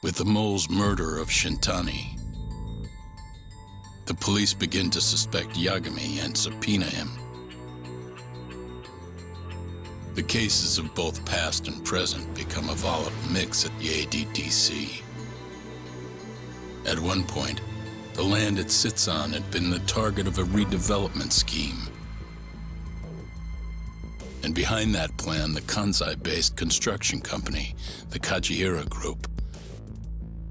With the mole's murder of Shintani, the police begin to suspect Yagami and subpoena him. The cases of both past and present become a volatile mix at the ADDC. At one point, the land it sits on had been the target of a redevelopment scheme. And behind that plan, the Kansai-based construction company, the Kajihira Group,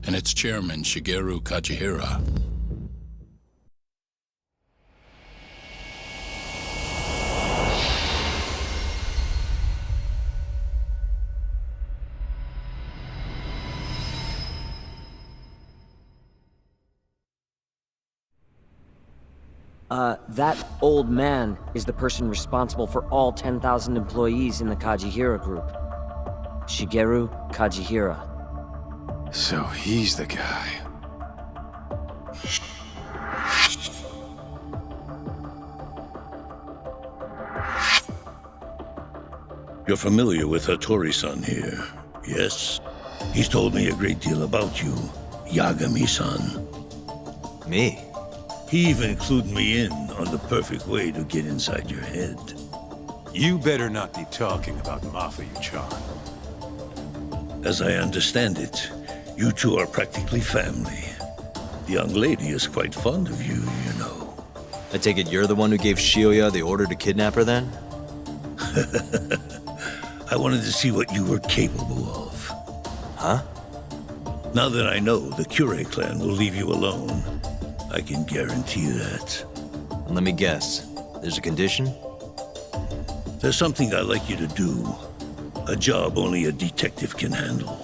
and its chairman, Shigeru Kajihira. That old man is the person responsible for all 10,000 employees in the Kajihira Group. Shigeru Kajihira. So he's the guy. You're familiar with Hattori-san here, yes? He's told me a great deal about you, Yagami-san. Me? He even clued me in on the perfect way to get inside your head. You better not be talking about Movavi-chan. As I understand it, you two are practically family. The young lady is quite fond of you, you know. I take it you're the one who gave Shioya the order to kidnap her then? I wanted to see what you were capable of. Huh? Now that I know the Kure clan will leave you alone, I can guarantee that. Let me guess. There's a condition? There's something I'd like you to do. A job only a detective can handle.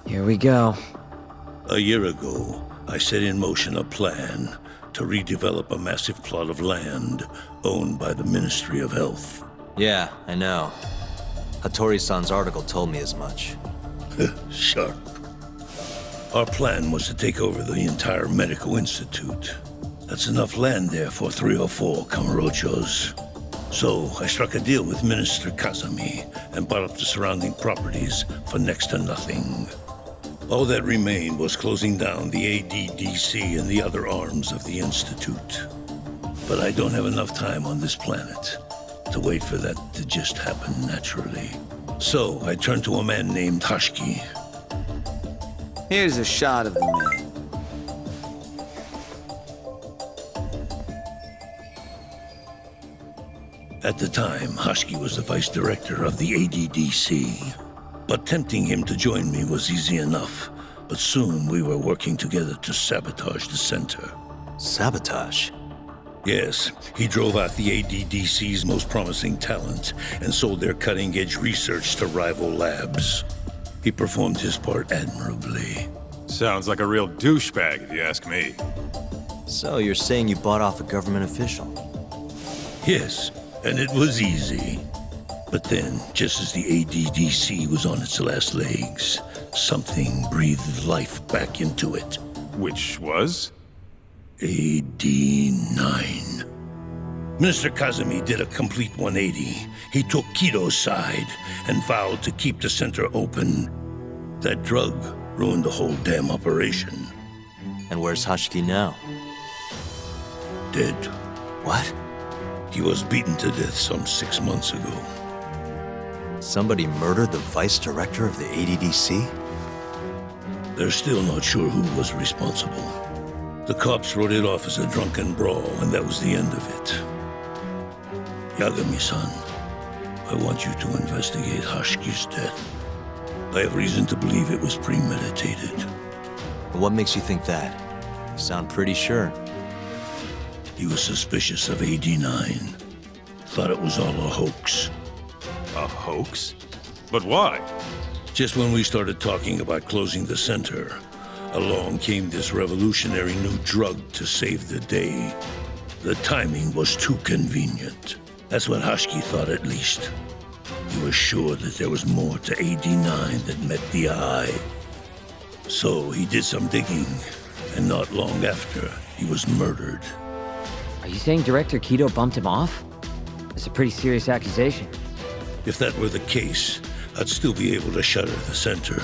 Here we go. A year ago, I set in motion a plan to redevelop a massive plot of land owned by the Ministry of Health. Yeah, I know. Hattori-san's article told me as much. Sharp. Our plan was to take over the entire medical institute. That's enough land there for 3 or 4 Kamurochos. So I struck a deal with Minister Kazami and bought up the surrounding properties for next to nothing. All that remained was closing down the ADDC and the other arms of the institute. But I don't have enough time on this planet to wait for that to just happen naturally. So I turned to a man named Hashiki. Here's a shot of the man. At the time, Hashiki was the vice director of the ADDC. But tempting him to join me was easy enough. But soon we were working together to sabotage the center. Sabotage? Yes, he drove out the ADDC's most promising talent and sold their cutting-edge research to rival labs. He performed his part admirably. Sounds like a real douchebag, if you ask me. So you're saying you bought off a government official? Yes, and it was easy. But then, just as the ADDC was on its last legs, something breathed life back into it. Which was? AD9. Minister Kazami did a complete 180. He took Kido's side and vowed to keep the center open. That drug ruined the whole damn operation. And where's Hashiki now? Dead. What? He was beaten to death some 6 months ago. Somebody murdered the vice director of the ADDC? They're still not sure who was responsible. The cops wrote it off as a drunken brawl, and that was the end of it. Yagami-san, I want you to investigate Hashiki's death. I have reason to believe it was premeditated. What makes you think that? You sound pretty sure. He was suspicious of AD9. Thought it was all a hoax. A hoax? But why? Just when we started talking about closing the center, along came this revolutionary new drug to save the day. The timing was too convenient. That's what Hashiki thought, at least. He was sure that there was more to AD9 that met the eye. So he did some digging, and not long after, he was murdered. Are you saying Director Kido bumped him off? That's a pretty serious accusation. If that were the case, I'd still be able to shutter the center.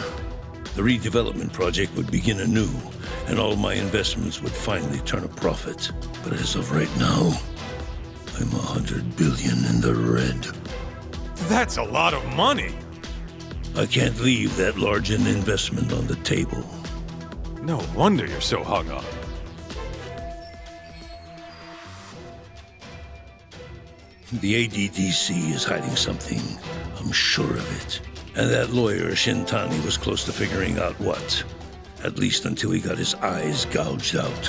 The redevelopment project would begin anew, and all my investments would finally turn a profit. But as of right now, I'm 100 billion in the red. That's a lot of money. I can't leave that large an investment on the table. No wonder you're so hung up. The ADDC is hiding something. I'm sure of it. And that lawyer, Shintani, was close to figuring out what. At least until he got his eyes gouged out.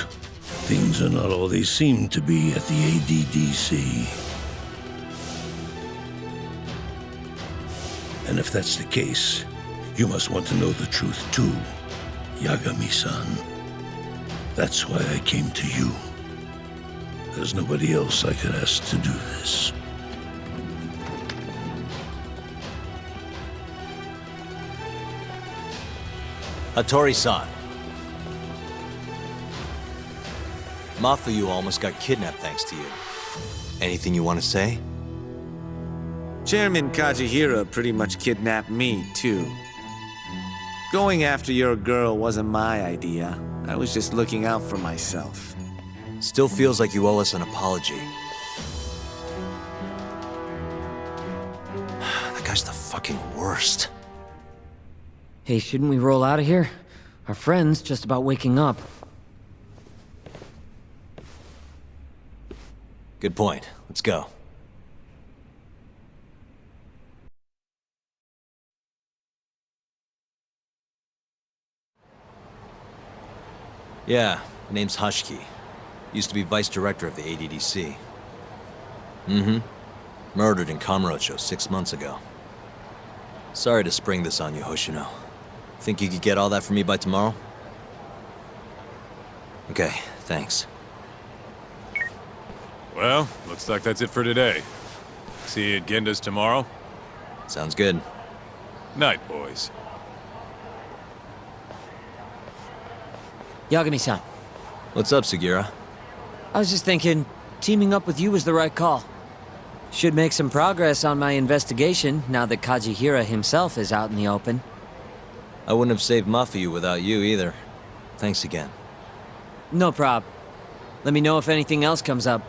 Things are not all they seem to be at the ADDC. And if that's the case, you must want to know the truth too, Yagami-san. That's why I came to you. There's nobody else I could ask to do this. Hattori-san. Mafuyu almost got kidnapped thanks to you. Anything you want to say? Chairman Kajihira pretty much kidnapped me, too. Going after your girl wasn't my idea. I was just looking out for myself. Still feels like you owe us an apology. That guy's the fucking worst. Hey, shouldn't we roll out of here? Our friend's just about waking up. Good point. Let's go. Yeah, name's Hashiki. Used to be vice director of the ADDC. Mm-hmm. Murdered in Kamurocho 6 months ago. Sorry to spring this on you, Hoshino. Think you could get all that for me by tomorrow? Okay, thanks. Well, looks like that's it for today. See you at Genda's tomorrow. Sounds good. Night, boys. Yagami-san, What's up, Sugira? I was just thinking, teaming up with you was the right call. Should make some progress on my investigation now that Kajihira himself is out in the open. I wouldn't have saved Mafuyu without you either. Thanks again. No prob. Let me know if anything else comes up.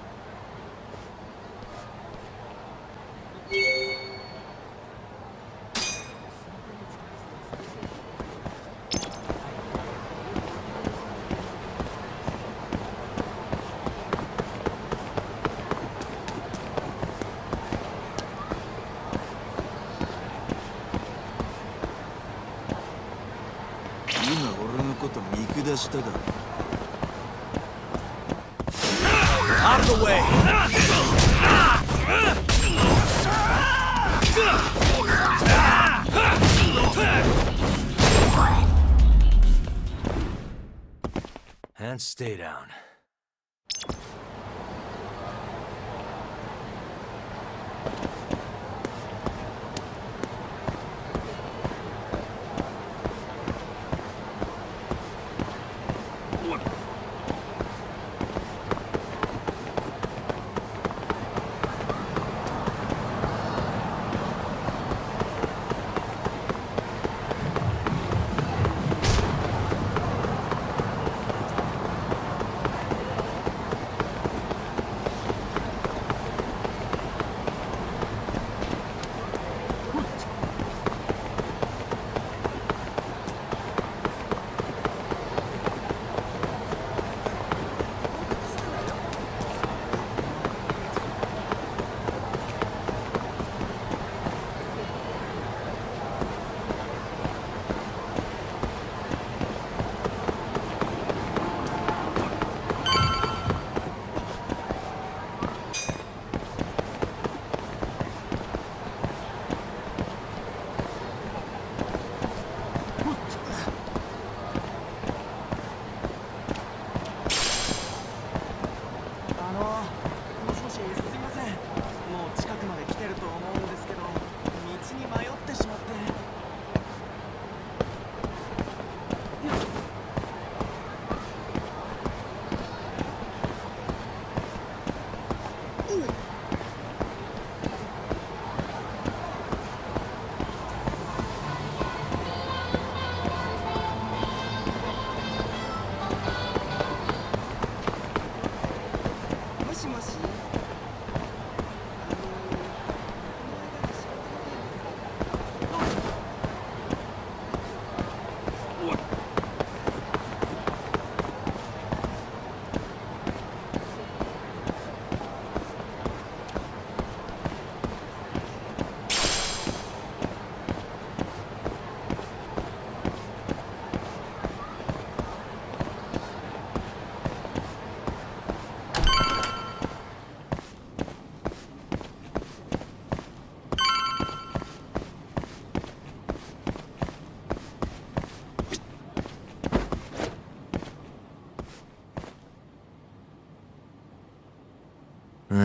Out of the way! And stay down.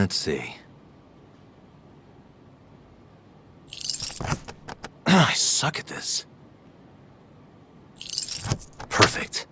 Let's see. I suck at this. Perfect.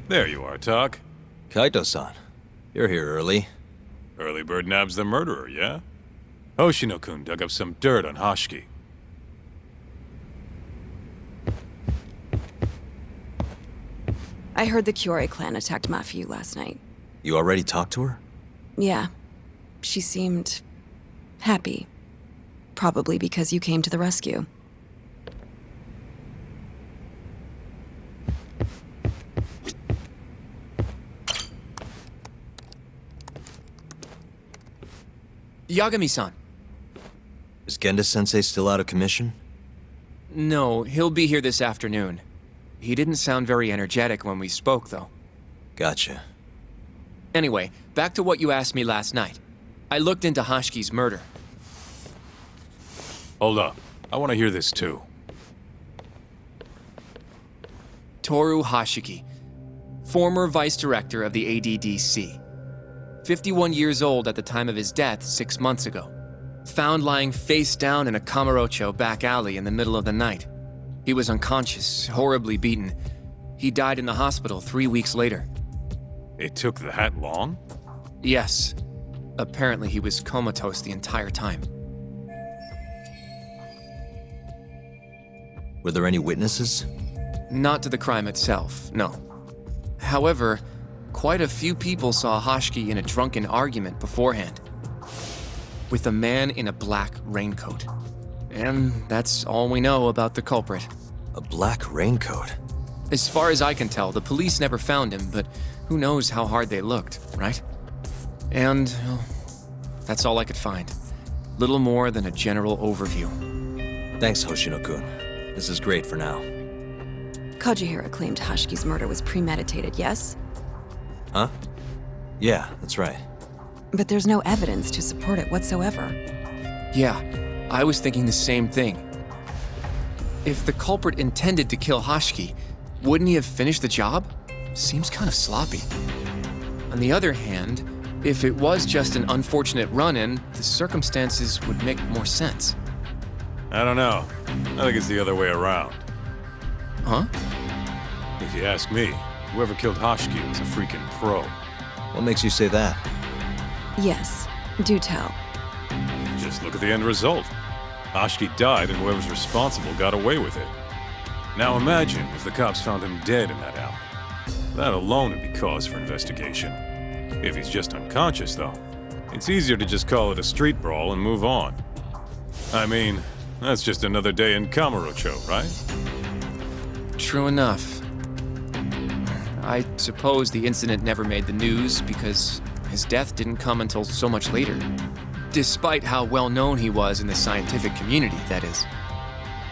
There you are, Tak. Kaito-san, you're here early. Early bird nabs the murderer, yeah? Hoshino-kun dug up some dirt on Hashiki. I heard the Kyorei clan attacked Mafia last night. You already talked to her? Yeah. She seemed... happy. Probably because you came to the rescue. Yagami-san. Is Genda-sensei still out of commission? No, he'll be here this afternoon. He didn't sound very energetic when we spoke, though. Gotcha. Anyway, back to what you asked me last night. I looked into Hashiki's murder. Hold up. I want to hear this too. Toru Hashiki, former vice director of the ADDC. 51 years old at the time of his death 6 months ago. Found lying face down in a Kamurocho back alley in the middle of the night. He was unconscious, horribly beaten. He died in the hospital 3 weeks later. It took that long? Yes. Apparently he was comatose the entire time. Were there any witnesses? Not to the crime itself, no. However, quite a few people saw Hashiki in a drunken argument beforehand. With a man in a black raincoat. And that's all we know about the culprit. A black raincoat? As far as I can tell, the police never found him, but who knows how hard they looked, right? And well, that's all I could find. Little more than a general overview. Thanks, Hoshino-kun. This is great for now. Kajihira claimed Hashiki's murder was premeditated, yes? Huh? Yeah, that's right. But there's no evidence to support it whatsoever. Yeah, I was thinking the same thing. If the culprit intended to kill Hashiki, wouldn't he have finished the job? Seems kind of sloppy. On the other hand, if it was just an unfortunate run-in, the circumstances would make more sense. I don't know. I think it's the other way around. Huh? If you ask me, whoever killed Hashiki was a freaking pro. What makes you say that? Yes, do tell. Just look at the end result. Hashiki died and whoever's responsible got away with it. Now imagine if the cops found him dead in that alley. That alone would be cause for investigation. If he's just unconscious, though, it's easier to just call it a street brawl and move on. I mean, that's just another day in Kamurocho, right? True enough. I suppose the incident never made the news because his death didn't come until so much later. Despite how well known he was in the scientific community, that is.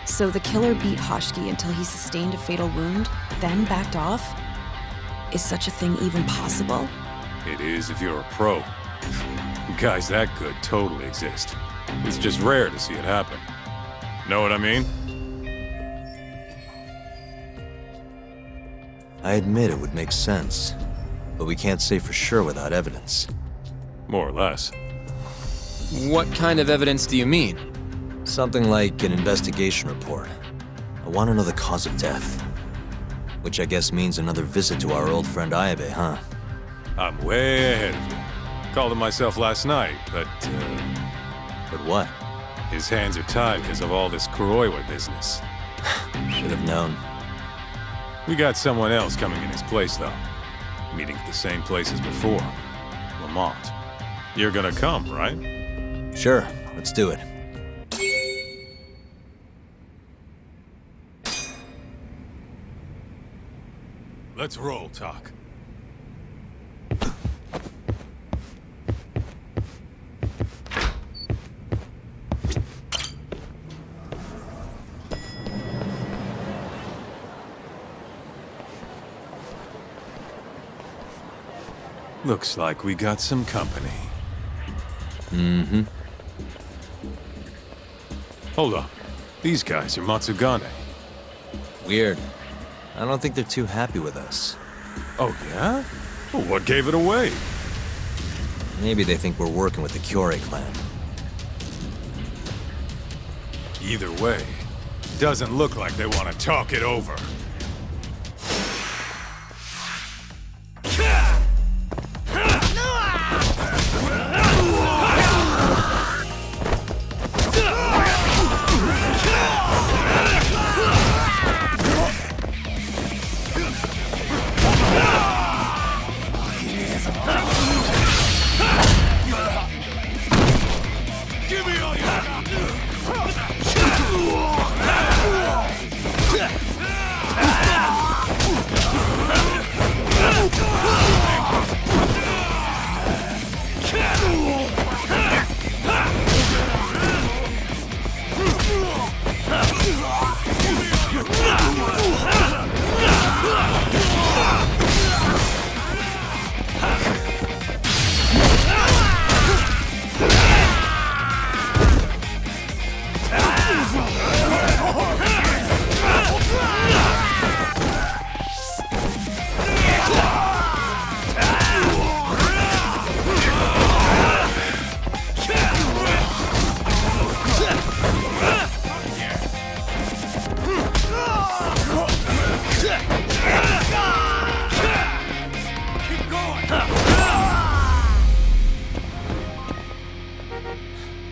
So the killer beat Hashiki until he sustained a fatal wound, then backed off? Is such a thing even possible? It is if you're a pro. Guys that good totally exist. It's just rare to see it happen. Know what I mean? I admit it would make sense, but we can't say for sure without evidence. More or less. What kind of evidence do you mean? Something like an investigation report. I want to know the cause of death. Which I guess means another visit to our old friend Ayabe, huh? I'm way ahead of you. Called him myself last night, but, But what? his hands are tied because of all this Kuroiwa business. Should have known. We got someone else coming in his place, though. Meeting at the same place as before. Lamont. You're gonna come, right? Sure, let's do it. Let's roll, Talk. Looks like we got some company. Mm-hmm. Hold up. These guys are Matsugane. Weird. I don't think they're too happy with us. Oh, yeah? Well, what gave it away? Maybe they think we're working with the Kyorei clan. Either way, doesn't look like they want to talk it over.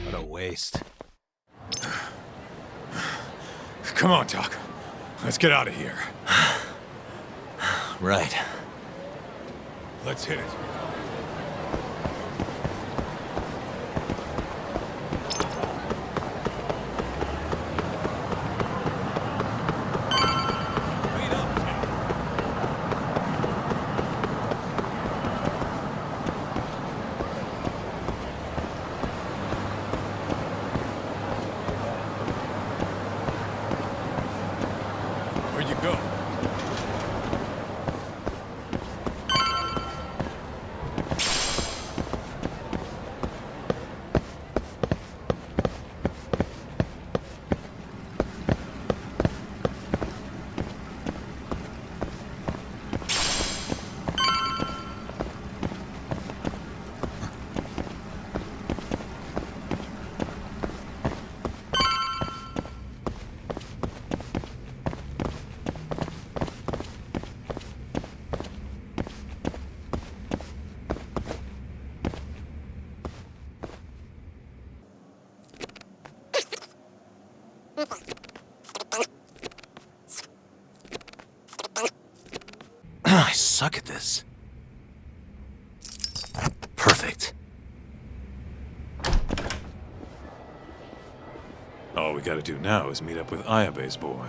What a waste. Come on, Doc. Let's get out of here. Right. Let's hit it. Where'd you go? I suck at this. Perfect. All we gotta do now is meet up with Ayabe's boy.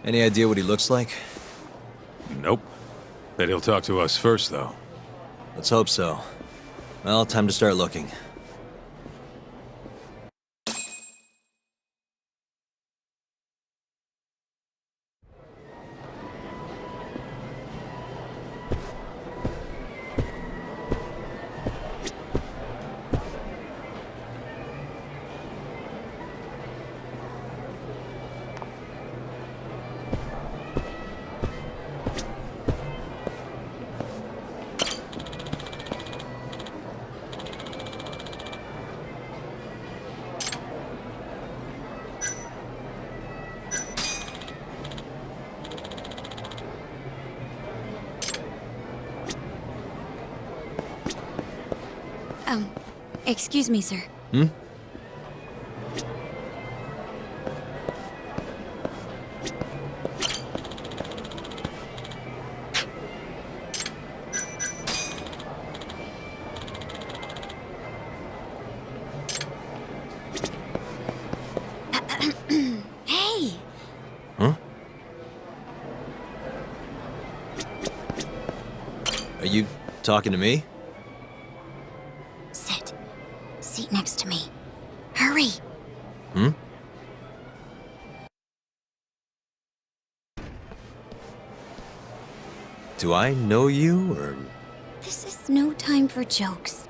Any idea what he looks like? Nope. Bet he'll talk to us first, though. Let's hope so. Well, time to start looking. Excuse me, sir. Hmm? Hey! Huh? Are you talking to me? Sit. Seat next to me. Hurry! Hmm? Do I know you, or... This is no time for jokes.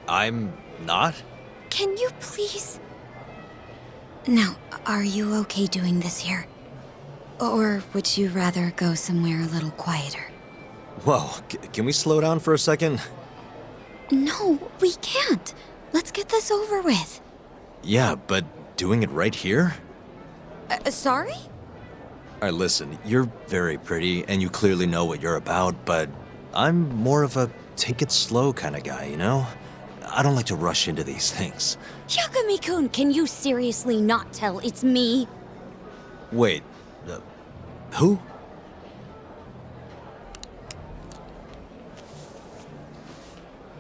I'm not? Can you please... Now, are you okay doing this here? Or would you rather go somewhere a little quieter? Whoa, can we slow down for a second? No, we can't. Let's get this over with. Yeah, but doing it right here? Sorry? Alright, listen, you're very pretty, and you clearly know what you're about, but I'm more of a take it slow kind of guy, you know? I don't like to rush into these things. Yagami-kun, can you seriously not tell it's me? Wait, who?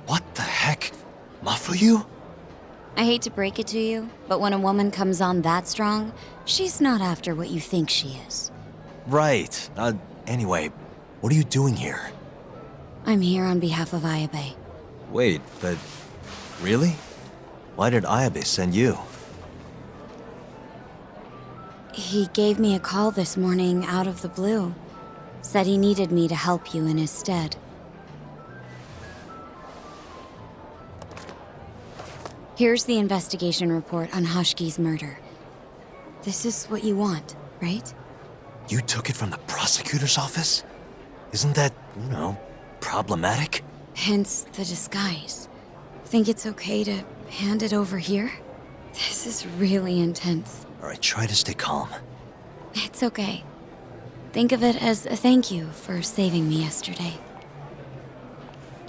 What the heck? Mafuyu? I hate to break it to you, but when a woman comes on that strong, she's not after what you think she is. Right. Anyway, what are you doing here? I'm here on behalf of Ayabe. Wait, but... really? Why did Ayabe send you? He gave me a call this morning out of the blue. Said he needed me to help you in his stead. Here's the investigation report on Hashki's murder. This is what you want, right? You took it from the prosecutor's office? Isn't that, you know, problematic? Hence the disguise. Think it's okay to hand it over here? This is really intense. Alright, try to stay calm. It's okay. Think of it as a thank you for saving me yesterday.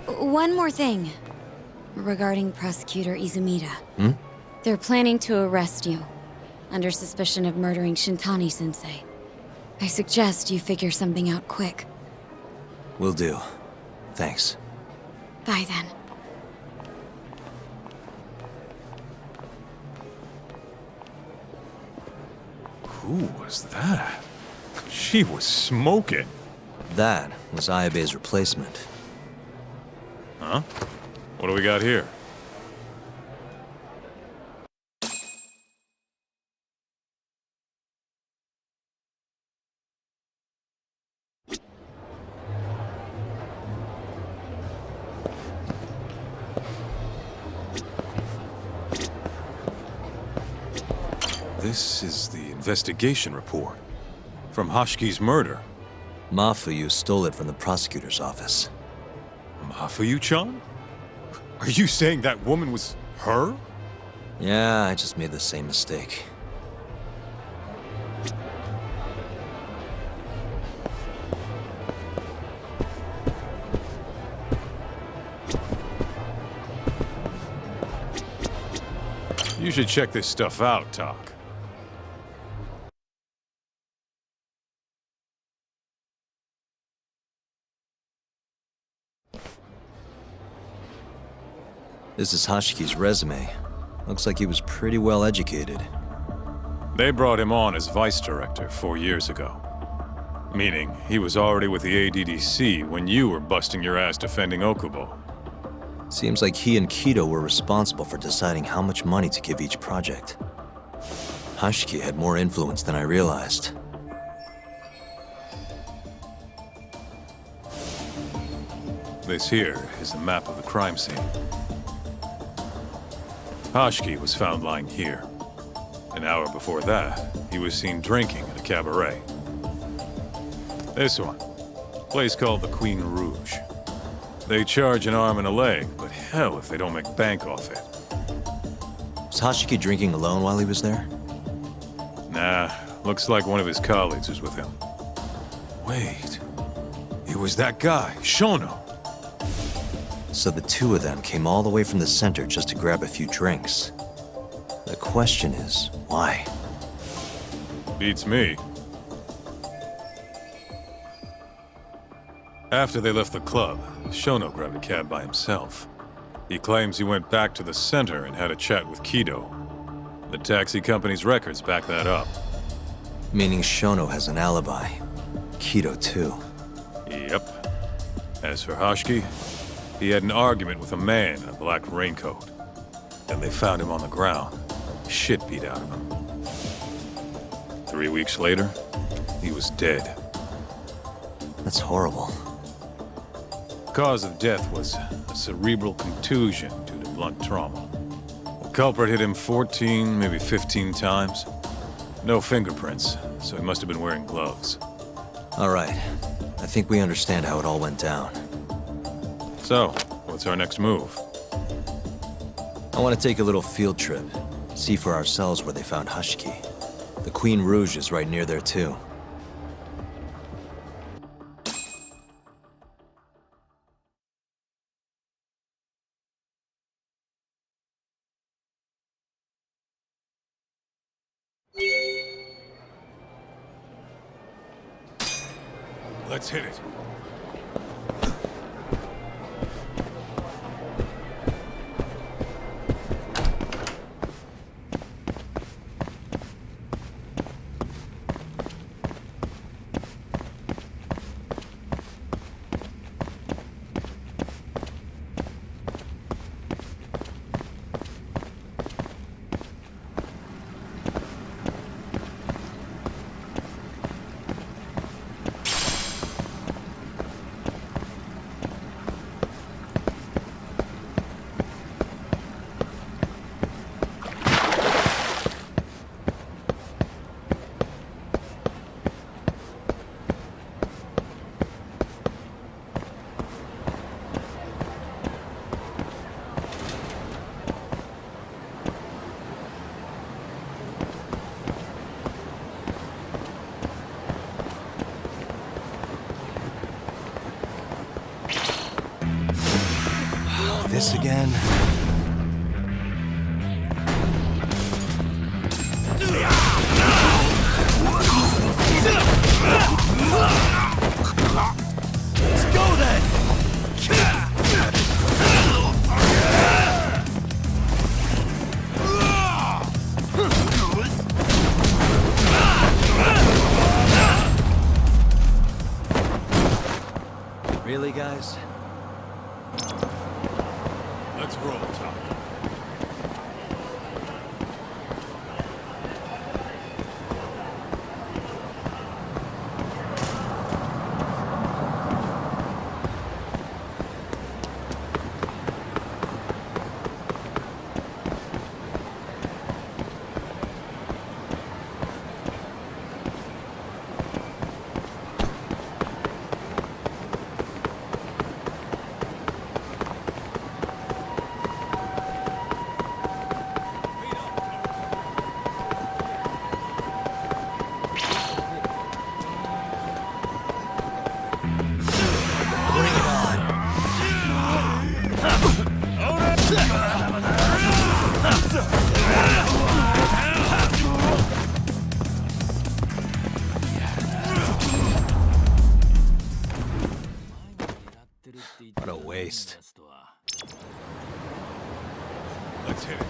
One more thing. Regarding Prosecutor Izumida. Hmm? They're planning to arrest you, under suspicion of murdering Shintani-sensei. I suggest you figure something out quick. Will do. Thanks. Bye then. Who was that? She was smoking. That was Ayabe's replacement. Huh? What do we got here? This is the investigation report from Hashki's murder. Mafuyu stole it from the prosecutor's office. Mafuyu-chan? Are you saying that woman was her? Yeah, I just made the same mistake. You should check this stuff out, Tak. This is Hashiki's resume. Looks like he was pretty well educated. They brought him on as vice director 4 years ago. Meaning, he was already with the ADDC when you were busting your ass defending Okubo. Seems like he and Kido were responsible for deciding how much money to give each project. Hashiki had more influence than I realized. This here is a map of the crime scene. Hashiki was found lying here. An hour before that, he was seen drinking at a cabaret. This one, place called the Queen Rouge. They charge an arm and a leg, but hell if they don't make bank off it. Was Hashiki drinking alone while he was there? Nah, looks like one of his colleagues was with him. Wait, it was that guy, Shono. So the two of them came all the way from the center just to grab a few drinks. The question is, why? Beats me. After they left the club, Shono grabbed a cab by himself. He claims he went back to the center and had a chat with Kido. The taxi company's records back that up. Meaning Shono has an alibi. Kido too. Yep. As for Hashiki, he had an argument with a man in a black raincoat. Then they found him on the ground, shit beat out of him. 3 weeks later, he was dead. That's horrible. Cause of death was a cerebral contusion due to blunt trauma. The culprit hit him 14, maybe 15 times. No fingerprints, so he must have been wearing gloves. All right. I think we understand how it all went down. So, what's our next move? I want to take a little field trip. See for ourselves where they found Hashiki. The Queen Rouge is right near there too. Let's hit it. This again? Let's go then! Really, guys? Let's roll, Tom. What a waste. Let's hit it.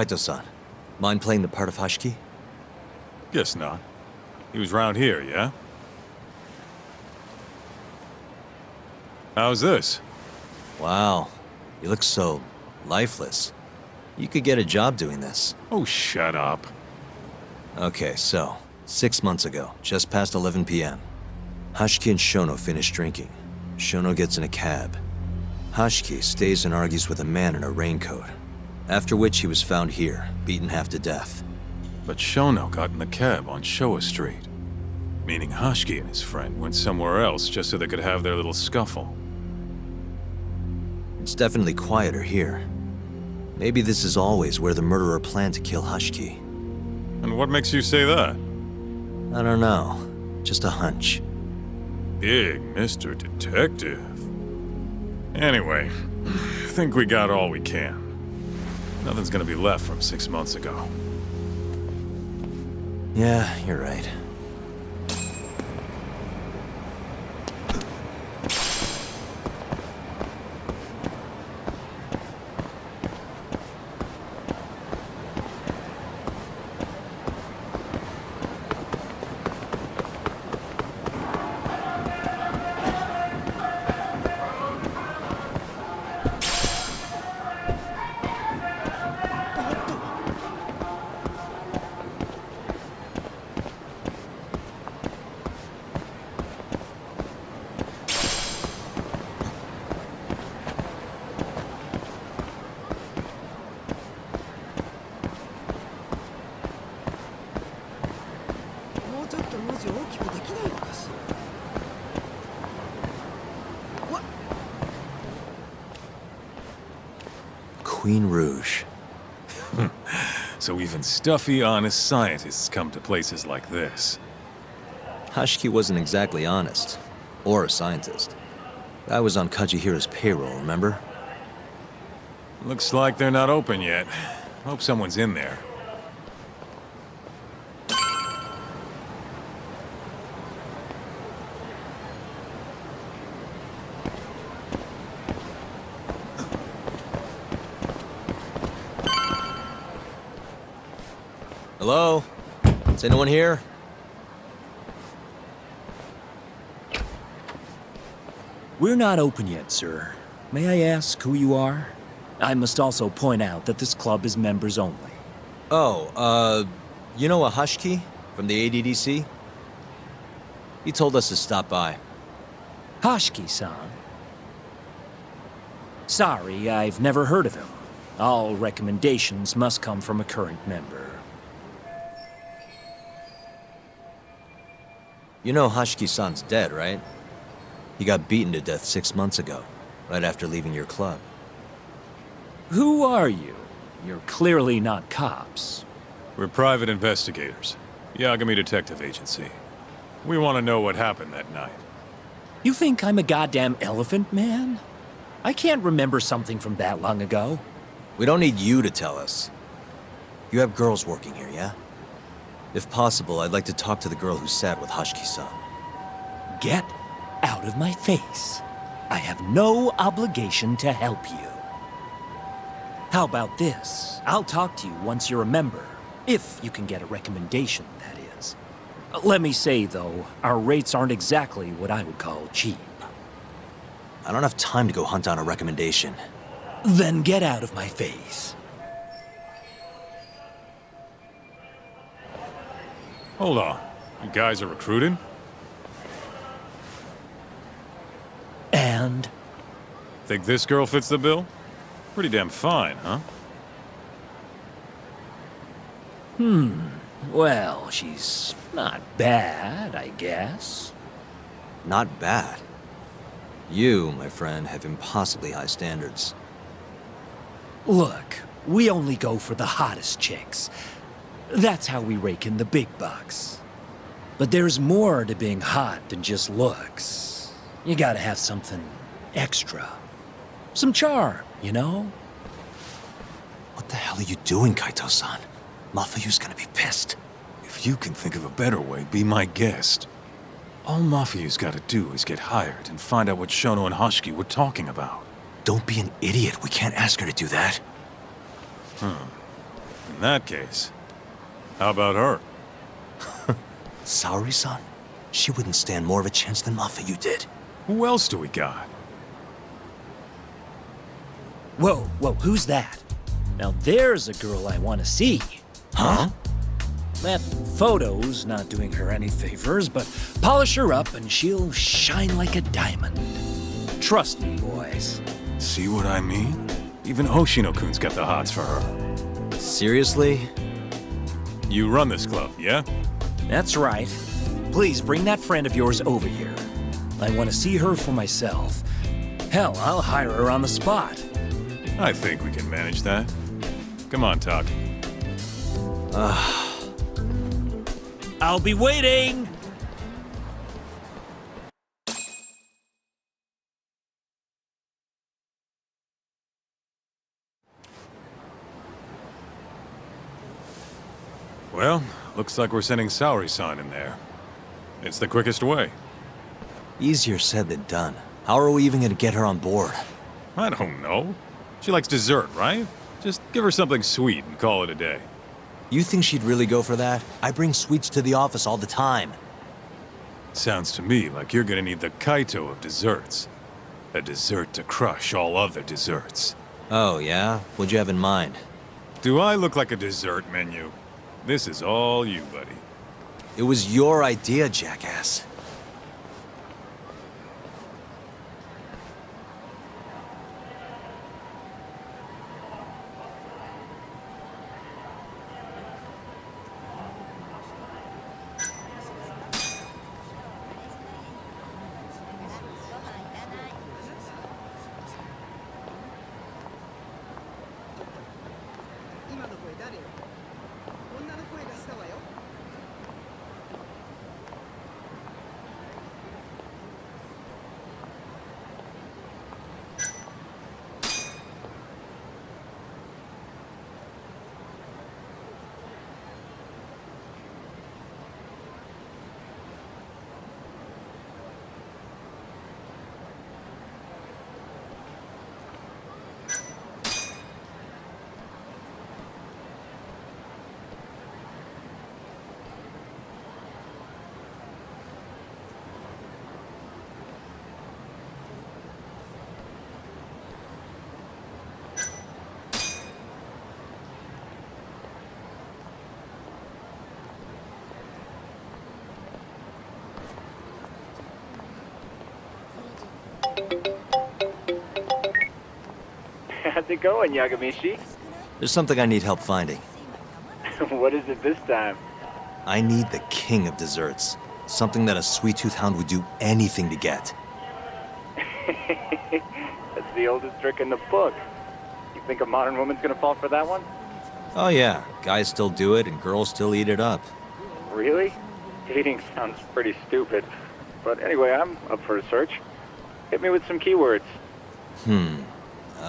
Kaito-san, mind playing the part of Hashiki? Guess not. He was round here, yeah? How's this? Wow, you look so lifeless. You could get a job doing this. Oh, shut up. Okay, so, 6 months ago, just past 11 p.m., Hashiki and Shono finish drinking. Shono gets in a cab. Hashiki stays and argues with a man in a raincoat, after which he was found here, beaten half to death. But Shono got in the cab on Showa Street. Meaning Hashiki and his friend went somewhere else just so they could have their little scuffle. It's definitely quieter here. Maybe this is always where the murderer planned to kill Hashiki. And what makes you say that? I don't know. Just a hunch. Big Mr. Detective. Anyway, I think we got all we can. Nothing's gonna be left from 6 months ago. Yeah, you're right. Queen Rouge. So even stuffy, honest scientists come to places like this. Hashiki wasn't exactly honest. Or a scientist. I was on Kajihira's payroll, remember? Looks like they're not open yet. Hope someone's in there. Hello? Is anyone here? We're not open yet, sir. May I ask who you are? I must also point out that this club is members only. Oh, you know a Hashiki from the ADDC? He told us to stop by. Hashiki-san? Sorry, I've never heard of him. All recommendations must come from a current member. You know Hashiki-san's dead, right? He got beaten to death 6 months ago, right after leaving your club. Who are you? You're clearly not cops. We're private investigators. Yagami Detective Agency. We want to know what happened that night. You think I'm a goddamn elephant man? I can't remember something from that long ago. We don't need you to tell us. You have girls working here, yeah? If possible, I'd like to talk to the girl who sat with Hashiki-san. Get out of my face. I have no obligation to help you. How about this? I'll talk to you once you're a member. If you can get a recommendation, that is. Let me say, though, our rates aren't exactly what I would call cheap. I don't have time to go hunt down a recommendation. Then get out of my face. Hold on. You guys are recruiting? And? Think this girl fits the bill? Pretty damn fine, huh? Well, she's not bad, I guess. Not bad. You, my friend, have impossibly high standards. Look, we only go for the hottest chicks. That's how we rake in the big bucks. But there's more to being hot than just looks. You gotta have something extra. Some charm, you know? What the hell are you doing, Kaito-san? Mafuyu's gonna be pissed. If you can think of a better way, be my guest. All Mafuyu's gotta do is get hired and find out what Shono and Hashiki were talking about. Don't be an idiot. We can't ask her to do that. In that case, how about her? Saori-san? She wouldn't stand more of a chance than Mafuyu did. Who else do we got? Whoa, who's that? Now there's a girl I want to see. Huh? That photo's not doing her any favors, but polish her up and she'll shine like a diamond. Trust me, boys. See what I mean? Even Hoshino-kun's got the hots for her. Seriously? You run this club, yeah? That's right. Please bring that friend of yours over here. I want to see her for myself. Hell, I'll hire her on the spot. I think we can manage that. Come on, Talk. I'll be waiting! Well, looks like we're sending Saori-san in there. It's the quickest way. Easier said than done. How are we even gonna get her on board? I don't know. She likes dessert, right? Just give her something sweet and call it a day. You think she'd really go for that? I bring sweets to the office all the time. Sounds to me like you're gonna need the Kaito of desserts. A dessert to crush all other desserts. Oh, yeah? What'd you have in mind? Do I look like a dessert menu? This is all you, buddy. It was your idea, jackass. How's it going, Yagamishi? There's something I need help finding. What is it this time? I need the king of desserts. Something that a sweet-tooth hound would do anything to get. That's the oldest trick in the book. You think a modern woman's gonna fall for that one? Oh yeah, guys still do it and girls still eat it up. Really? Dating sounds pretty stupid. But anyway, I'm up for a search. Hit me with some keywords.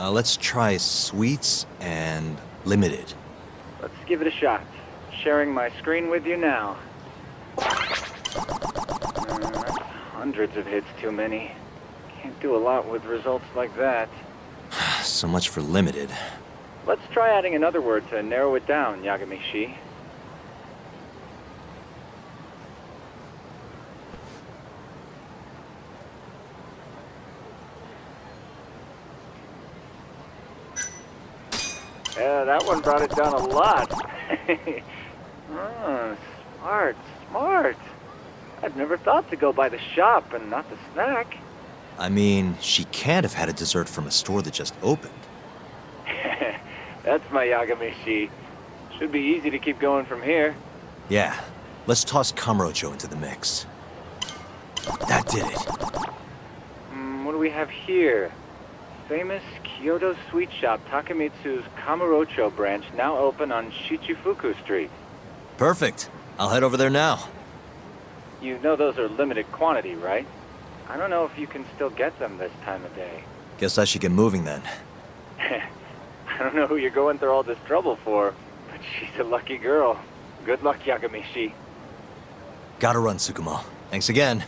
Let's try sweets and limited. Let's give it a shot. Sharing my screen with you now. Hundreds of hits too many. Can't do a lot with results like that. So much for limited. Let's try adding another word to narrow it down, Yagamishi. Yeah, that one brought it down a lot. Smart. I've never thought to go by the shop and not the snack. I mean, she can't have had a dessert from a store that just opened. That's my Yagamishi. Should be easy to keep going from here. Yeah, let's toss Kamurocho into the mix. That did it. What do we have here? Famous Kyoto sweet shop Takemitsu's Kamurocho branch now open on Shichifuku Street. Perfect. I'll head over there now. You know those are limited quantity, right? I don't know if you can still get them this time of day. Guess I should get moving then. I don't know who you're going through all this trouble for, but she's a lucky girl. Good luck, Yagamishi. Gotta run, Tsukumo. Thanks again.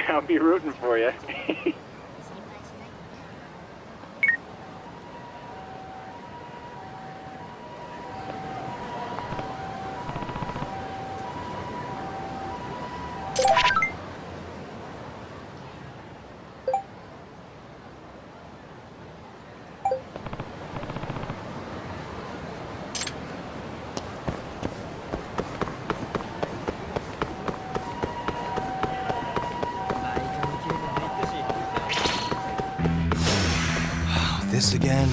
I'll be rooting for you. this again.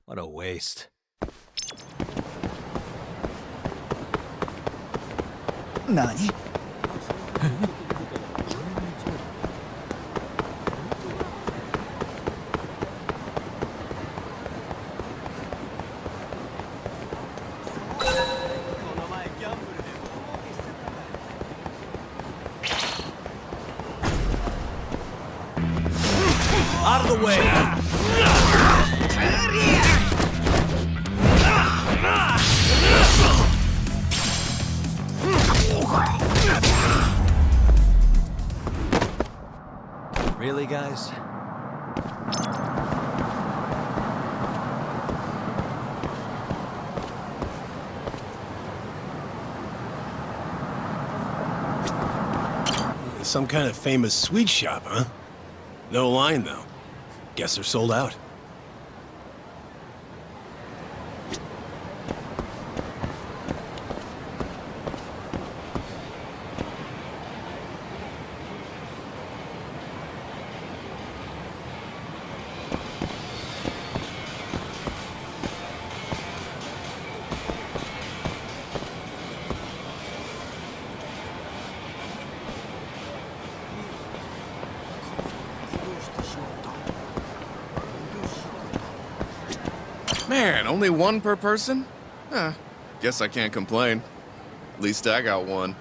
What a waste. Nani? Out of the way! Really, guys? Some kind of famous sweet shop, huh? No line, though. Guess they're sold out. Man, only one per person? Huh, guess I can't complain. At least I got one.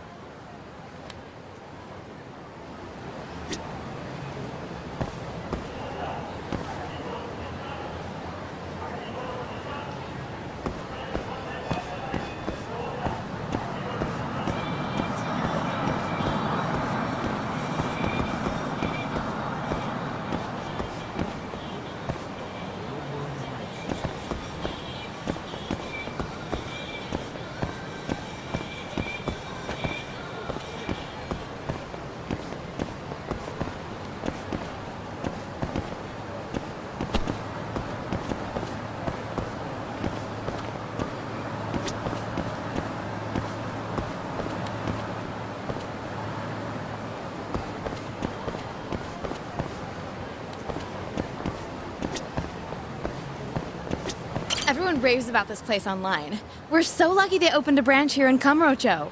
Everyone raves about this place online. We're so lucky they opened a branch here in Kamurocho.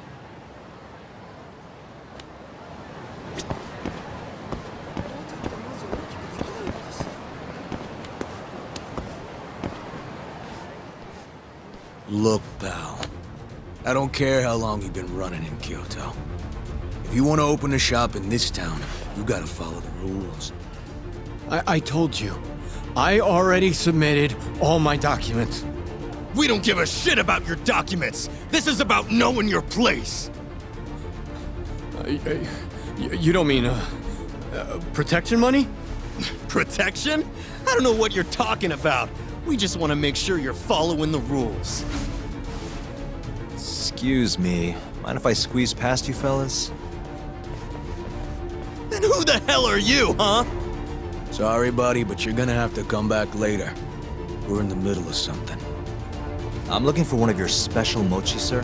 Look, pal. I don't care how long you've been running in Kyoto. If you want to open a shop in this town, you gotta follow the rules. I told you. I already submitted all my documents. We don't give a shit about your documents! This is about knowing your place! You don't mean, protection money? Protection? I don't know what you're talking about. We just want to make sure you're following the rules. Excuse me. Mind if I squeeze past you fellas? Then who the hell are you, huh? Sorry, buddy, but you're gonna have to come back later. We're in the middle of something. I'm looking for one of your special mochi, sir.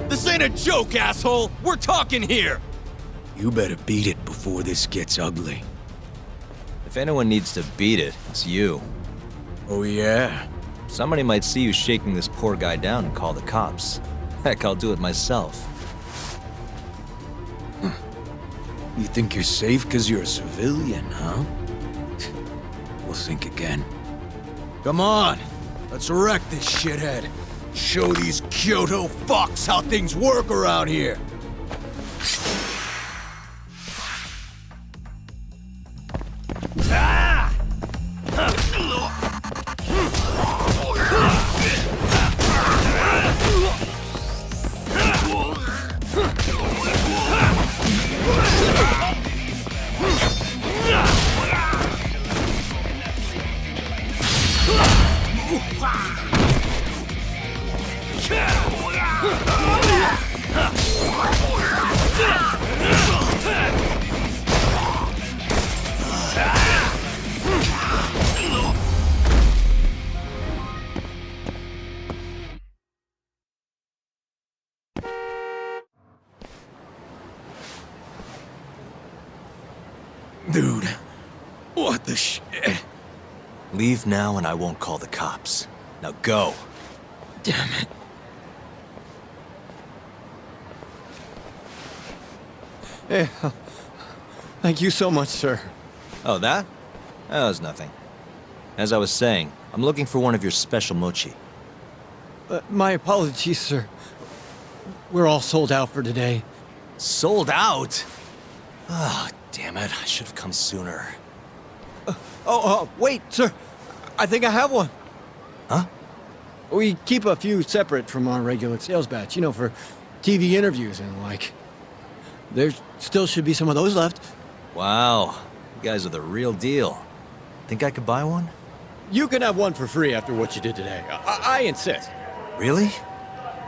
This ain't a joke, asshole! We're talking here! You better beat it before this gets ugly. If anyone needs to beat it, it's you. Oh, yeah? Somebody might see you shaking this poor guy down and call the cops. Heck, I'll do it myself. You think you're safe because you're a civilian, huh? We'll think again. Come on! Let's wreck this shithead. Show these Kyoto fucks how things work around here! What the shit? Leave now and I won't call the cops. Now go. Damn it. Hey, thank you so much, sir. Oh, that? That was nothing. As I was saying, I'm looking for one of your special mochi. My apologies, sir. We're all sold out for today. Sold out? Oh, damn it. I should have come sooner. Wait, sir. I think I have one. Huh? We keep a few separate from our regular sales batch, you know, for TV interviews and like. There still should be some of those left. Wow. You guys are the real deal. Think I could buy one? You can have one for free after what you did today. I insist. Really?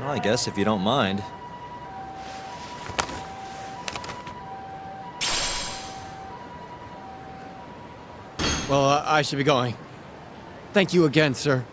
Well, I guess if you don't mind. Well, I should be going. Thank you again, sir.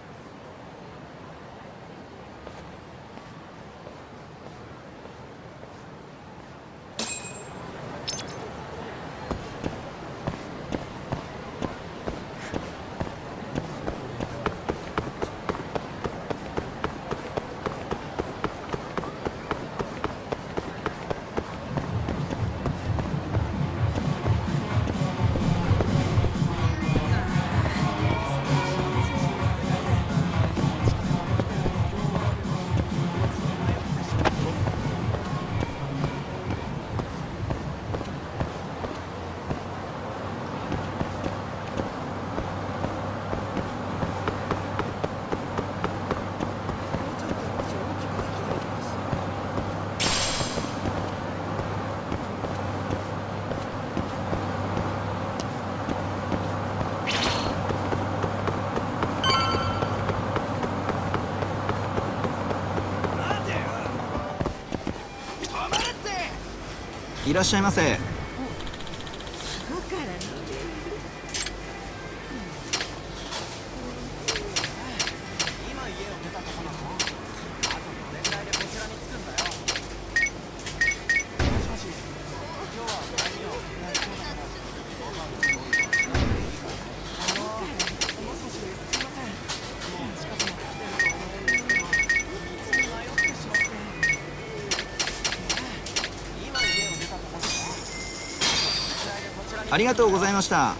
いらっしゃいませ。ありがとうございました。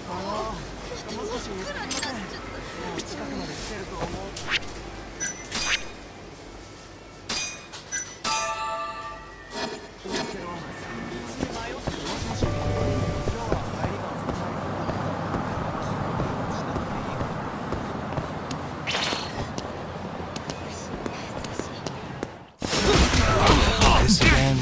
This again.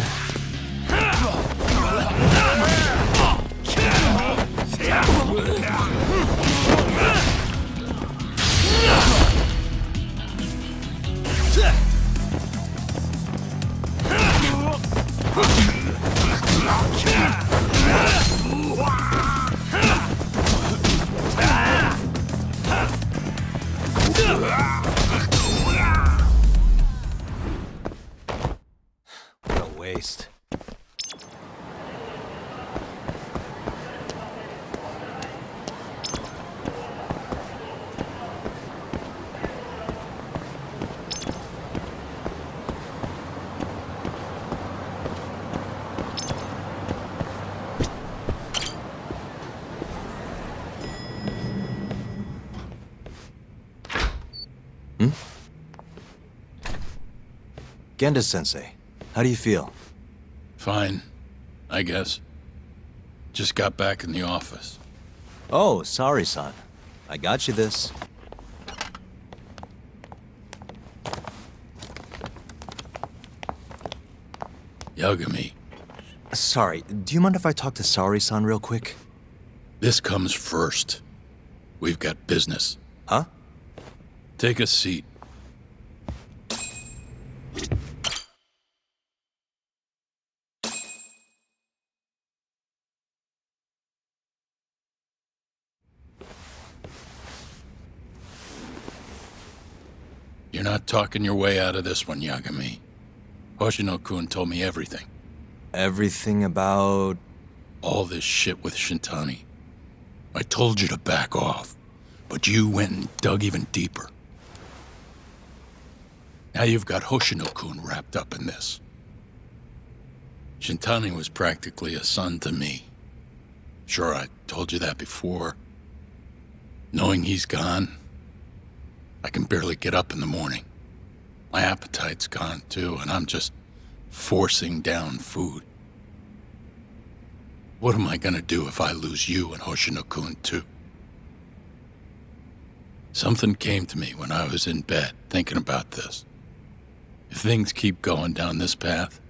What a waste. Genda-sensei, how do you feel? Fine, I guess. Just got back in the office. Oh, sorry, son. I got you this. Yagami. Sorry, do you mind if I talk to Sari-san real quick? This comes first. We've got business. Huh? Take a seat. You're not talking your way out of this one, Yagami. Hoshino-kun told me everything. Everything about... All this shit with Shintani. I told you to back off, but you went and dug even deeper. Now you've got Hoshino-kun wrapped up in this. Shintani was practically a son to me. Sure, I told you that before. Knowing he's gone, I can barely get up in the morning. My appetite's gone too, and I'm just forcing down food. What am I gonna do if I lose you and Hoshino-kun too? Something came to me when I was in bed thinking about this. If things keep going down this path,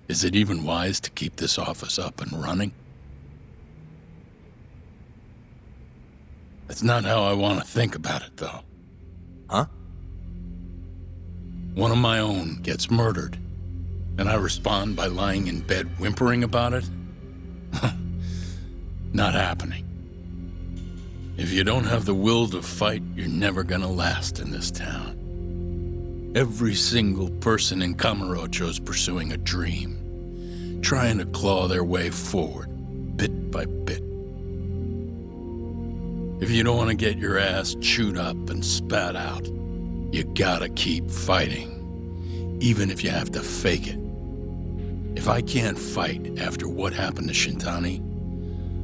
is it even wise to keep this office up and running? That's not how I want to think about it, though. Huh? One of my own gets murdered, and I respond by lying in bed whimpering about it? Not happening. If you don't have the will to fight, you're never gonna last in this town. Every single person in Kamurocho's pursuing a dream, trying to claw their way forward, bit by bit. If you don't want to get your ass chewed up and spat out, you gotta keep fighting, even if you have to fake it. If I can't fight after what happened to Shintani,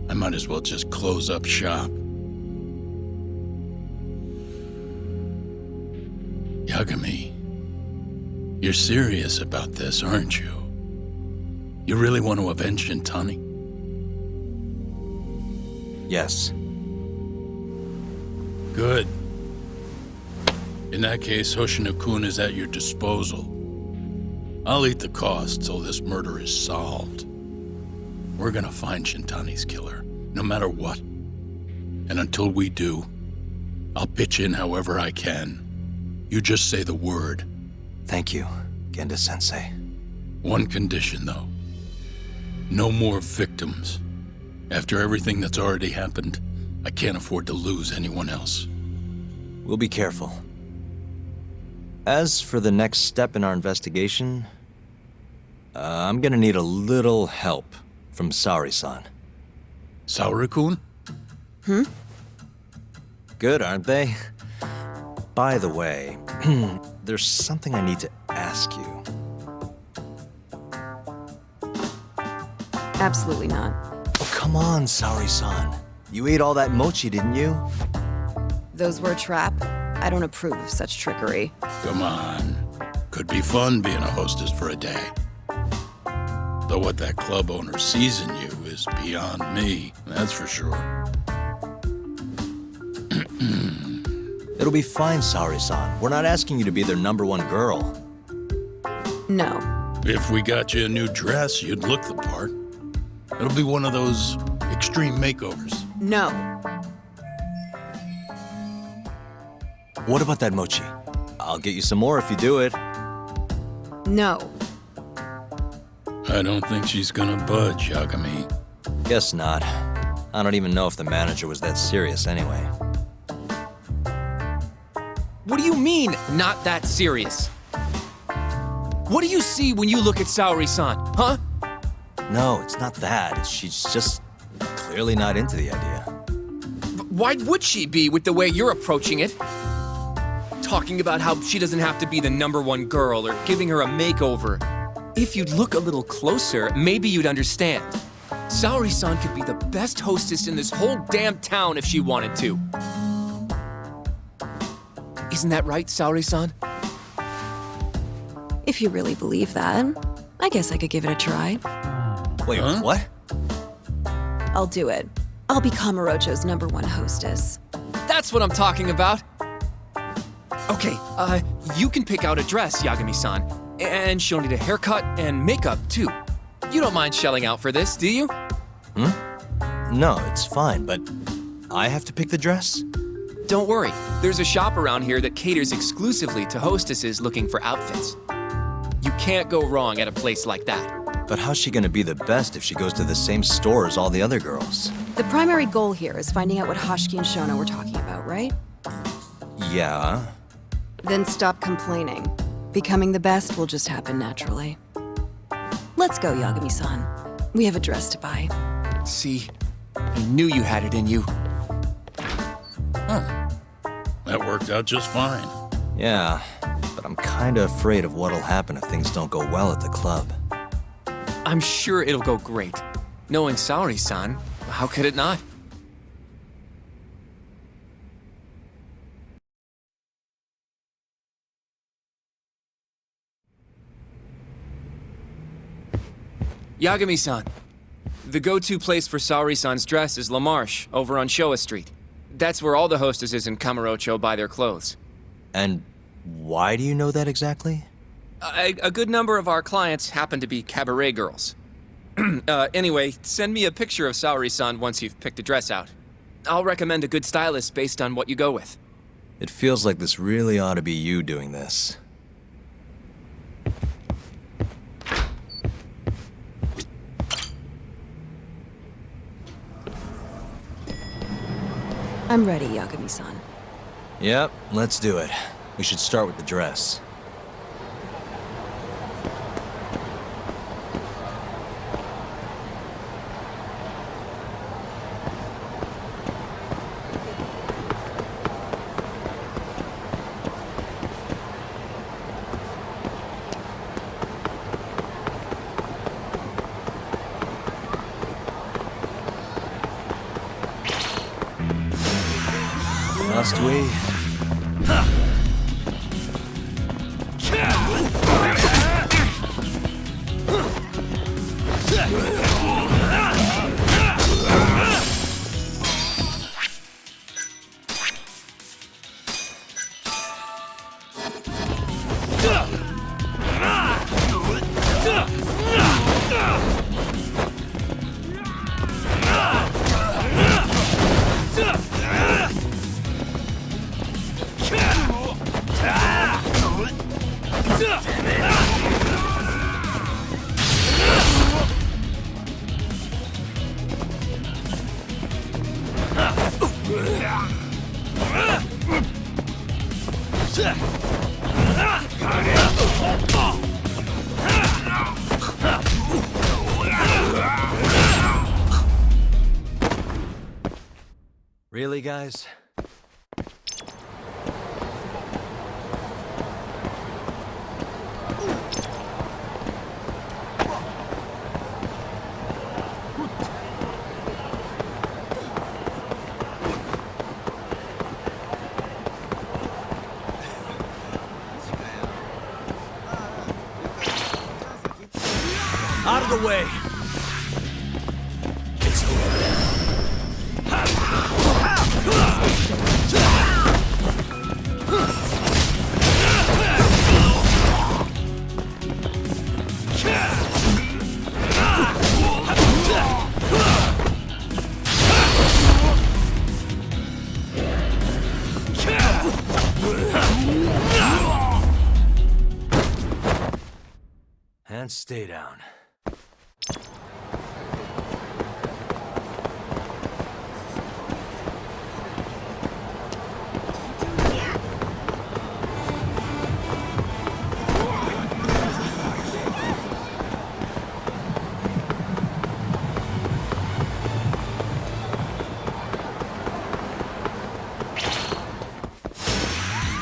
I might as well just close up shop. Yagami, you're serious about this, aren't you? You really want to avenge Shintani? Yes. Good. In that case, Hoshino-kun is at your disposal. I'll eat the cost till this murder is solved. We're gonna find Shintani's killer, no matter what. And until we do, I'll pitch in however I can. You just say the word. Thank you, Genda-sensei. One condition, though. No more victims. After everything that's already happened, I can't afford to lose anyone else. We'll be careful. As for the next step in our investigation, I'm gonna need a little help from Saori-san. Saori-kun? Good, aren't they? By the way, there's something I need to ask you. Absolutely not. Oh, come on, Saori-san. You ate all that mochi, didn't you? Those were a trap. I don't approve of such trickery. Come on. Could be fun being a hostess for a day. Though what that club owner sees in you is beyond me, that's for sure. It'll be fine, Saori-san. We're not asking you to be their #1 girl. No. If we got you a new dress, you'd look the part. It'll be one of those extreme makeovers. No. What about that mochi? I'll get you some more if you do it. No. I don't think she's gonna budge, Yagami. Guess not. I don't even know if the manager was that serious anyway. What do you mean, not that serious? What do you see when you look at Saori-san, huh? No, it's not that. She's just clearly not into the idea. Why would she be with the way you're approaching it? Talking about how she doesn't have to be the #1 girl or giving her a makeover. If you'd look a little closer, maybe you'd understand. Saori-san could be the best hostess in this whole damn town if she wanted to. Isn't that right, Saori-san? If you really believe that, I guess I could give it a try. Wait, what? I'll do it. I'll be Kamurocho's #1 hostess. That's what I'm talking about. Okay, you can pick out a dress, Yagami-san. And she'll need a haircut and makeup, too. You don't mind shelling out for this, do you? No, it's fine, but I have to pick the dress? Don't worry. There's a shop around here that caters exclusively to hostesses looking for outfits. You can't go wrong at a place like that. But how's she gonna be the best if she goes to the same store as all the other girls? The primary goal here is finding out what Hashiki and Shono were talking about, right? Yeah. Then stop complaining. Becoming the best will just happen naturally. Let's go, Yagami-san. We have a dress to buy. See, I knew you had it in you. Huh. That worked out just fine. Yeah, but I'm kinda afraid of what'll happen if things don't go well at the club. I'm sure it'll go great. Knowing Saori-san, how could it not? Yagami-san. The go-to place for Saori-san's dress is La Marche, over on Showa Street. That's where all the hostesses in Kamurocho buy their clothes. And why do you know that exactly? A good number of our clients happen to be cabaret girls. Anyway, send me a picture of Saori-san once you've picked a dress out. I'll recommend a good stylist based on what you go with. It feels like this really ought to be you doing this. I'm ready, Yagami-san. Yep, let's do it. We should start with the dress. Must we? Really, guys? Out of the way! It's and stay down.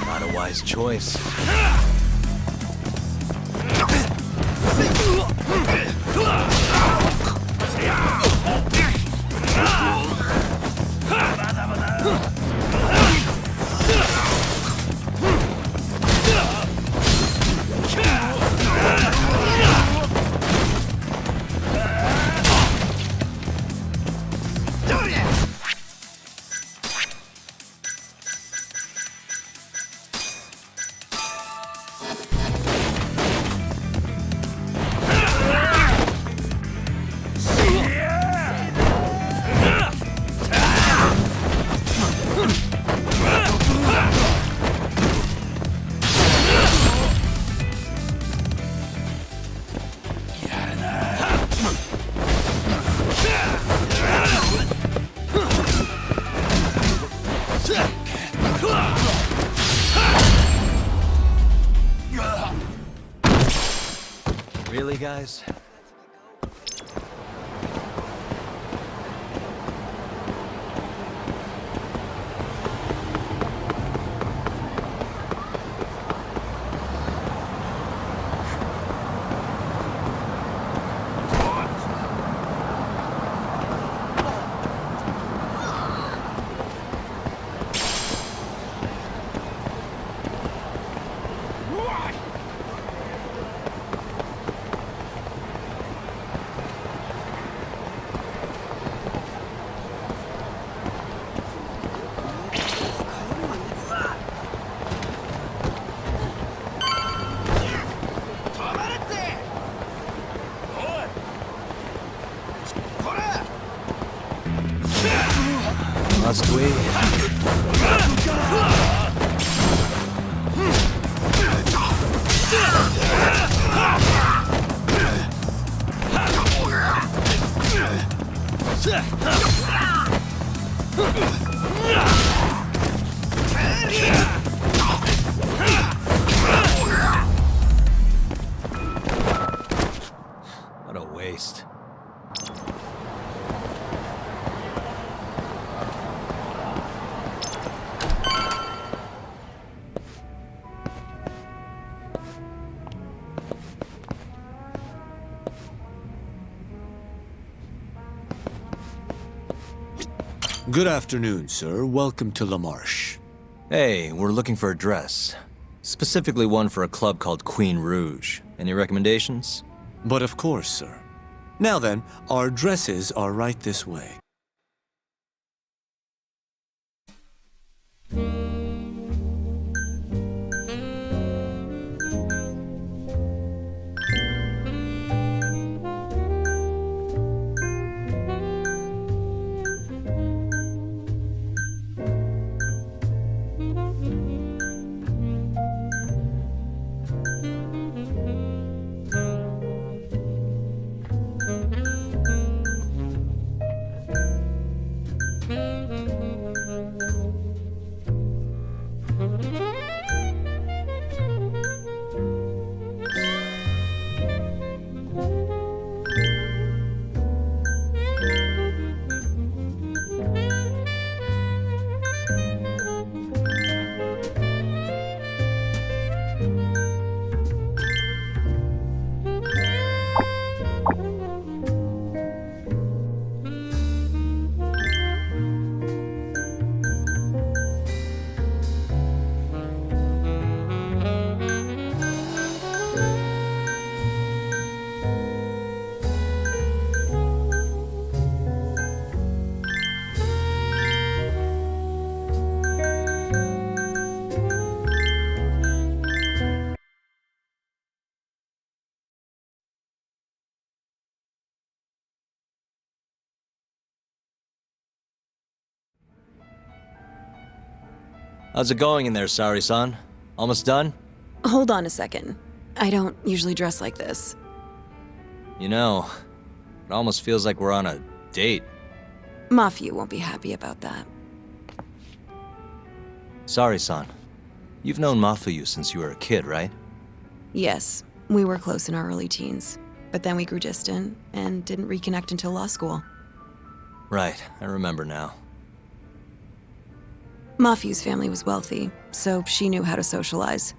Not a wise choice. Really, guys? What a waste. Good afternoon, sir. Welcome to La Marche. Hey, we're looking for a dress. Specifically one for a club called Queen Rouge. Any recommendations? But of course, sir. Now then, our dresses are right this way. How's it going in there, Sari-san? Almost done? Hold on a second. I don't usually dress like this. You know, it almost feels like we're on a date. Mafia won't be happy about that. Sari-san, you've known Mafuyu since you were a kid, right? Yes, we were close in our early teens, but then we grew distant and didn't reconnect until law school. Right, I remember now. Mafuyu's family was wealthy, so she knew how to socialize,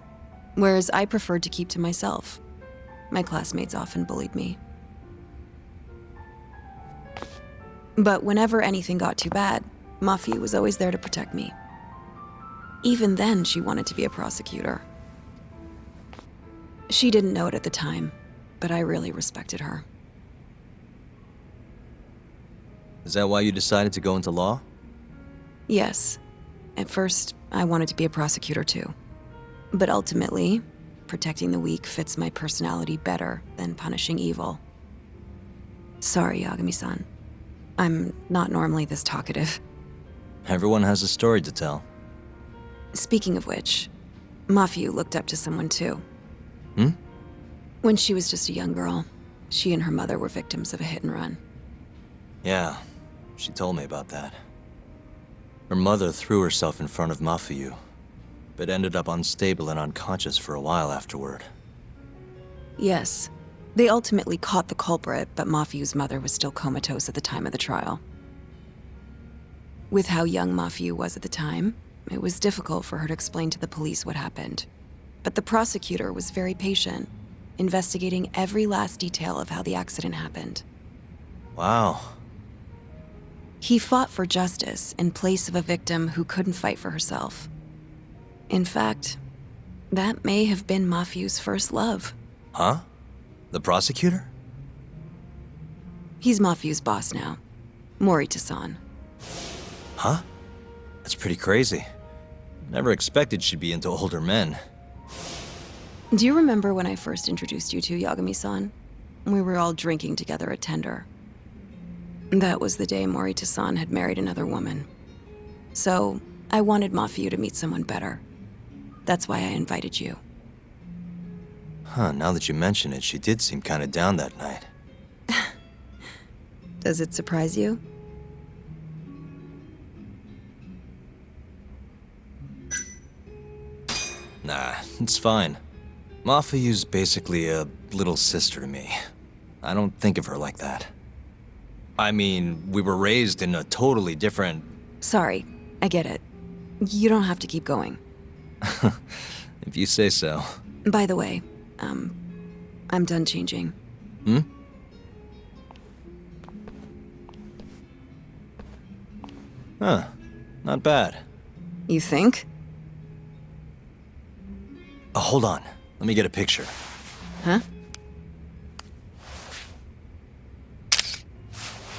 whereas I preferred to keep to myself. My classmates often bullied me. But whenever anything got too bad, Mafuyu was always there to protect me. Even then, she wanted to be a prosecutor. She didn't know it at the time, but I really respected her. Is that why you decided to go into law? Yes. At first, I wanted to be a prosecutor too. But ultimately, protecting the weak fits my personality better than punishing evil. Sorry, Yagami-san. I'm not normally this talkative. Everyone has a story to tell. Speaking of which, Mafuyu looked up to someone too. Hmm? When she was just a young girl, she and her mother were victims of a hit and run. Yeah, she told me about that. Her mother threw herself in front of Mafuyu, but ended up unstable and unconscious for a while afterward. Yes. They ultimately caught the culprit, but Mafuyu's mother was still comatose at the time of the trial. With how young Mafuyu was at the time, it was difficult for her to explain to the police what happened. But the prosecutor was very patient, investigating every last detail of how the accident happened. Wow. He fought for justice in place of a victim who couldn't fight for herself. In fact, that may have been Mafuyu's first love. Huh? The prosecutor? He's Mafuyu's boss now, Morita-san. Huh? That's pretty crazy. Never expected she'd be into older men. Do you remember when I first introduced you to Yagami-san? We were all drinking together at Tender. That was the day Morita-san had married another woman. So, I wanted Mafia to meet someone better. That's why I invited you. Huh, now that you mention it, she did seem kinda down that night. Does it surprise you? Nah, it's fine. Mafiyu's basically a little sister to me. I don't think of her like that. I mean, we were raised in a totally different... Sorry, I get it. You don't have to keep going. If you say so. By the way, I'm done changing. Hmm? Huh. Not bad. You think? Hold on. Let me get a picture. Huh?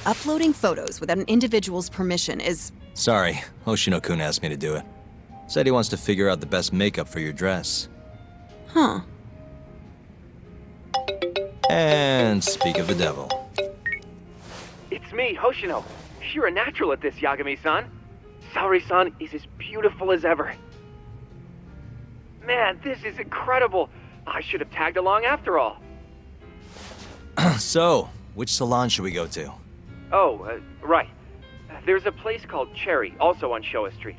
Uploading photos without an individual's permission is... Sorry, Hoshino-kun asked me to do it. Said he wants to figure out the best makeup for your dress. Huh. And speak of the devil. It's me, Hoshino. You're a natural at this, Yagami-san. Saori-san is as beautiful as ever. Man, this is incredible. I should have tagged along after all. So, which salon should we go to? Oh, right. There's a place called Cherry, also on Showa Street.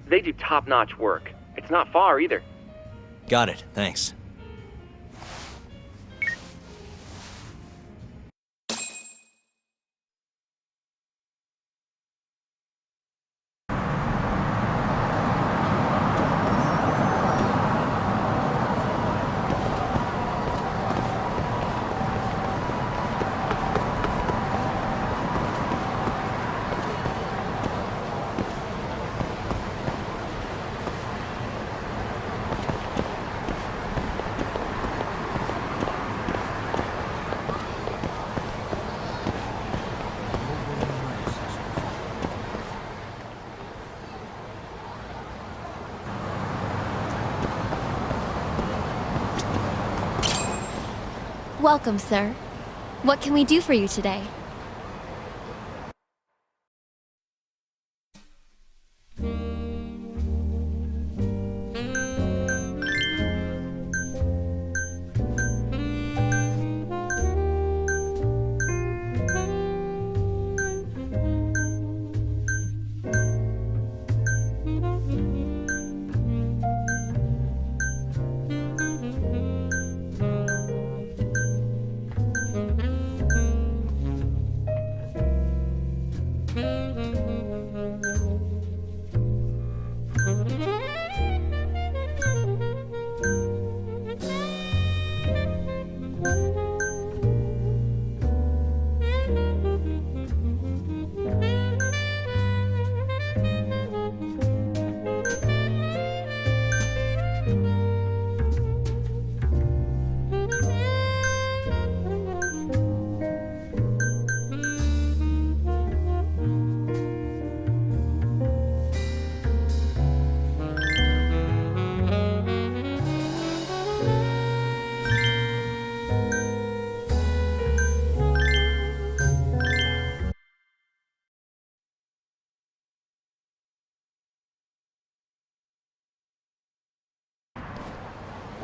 They do top-notch work. It's not far either. Got it, thanks. Welcome, sir. What can we do for you today?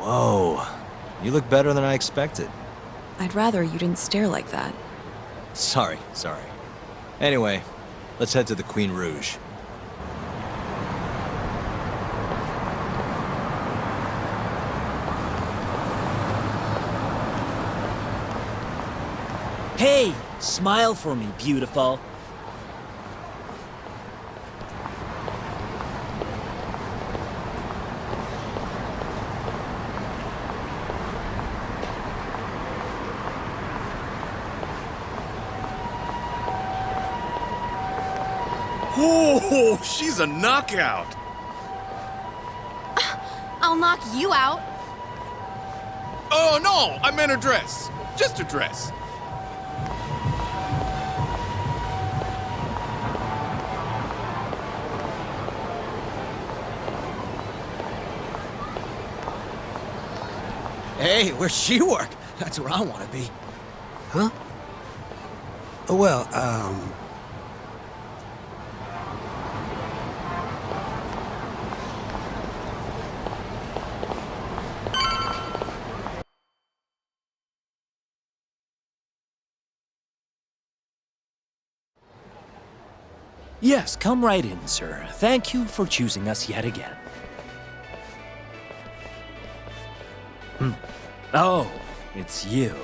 Whoa, you look better than I expected. I'd rather you didn't stare like that. Sorry. Anyway, let's head to the Queen Rouge. Hey, smile for me, beautiful. Oh, she's a knockout. I'll knock you out. Oh, no, I meant her dress. Just her dress. Hey, where's she work? That's where I want to be. Huh? Yes, come right in, sir. Thank you for choosing us yet again. Oh, it's you.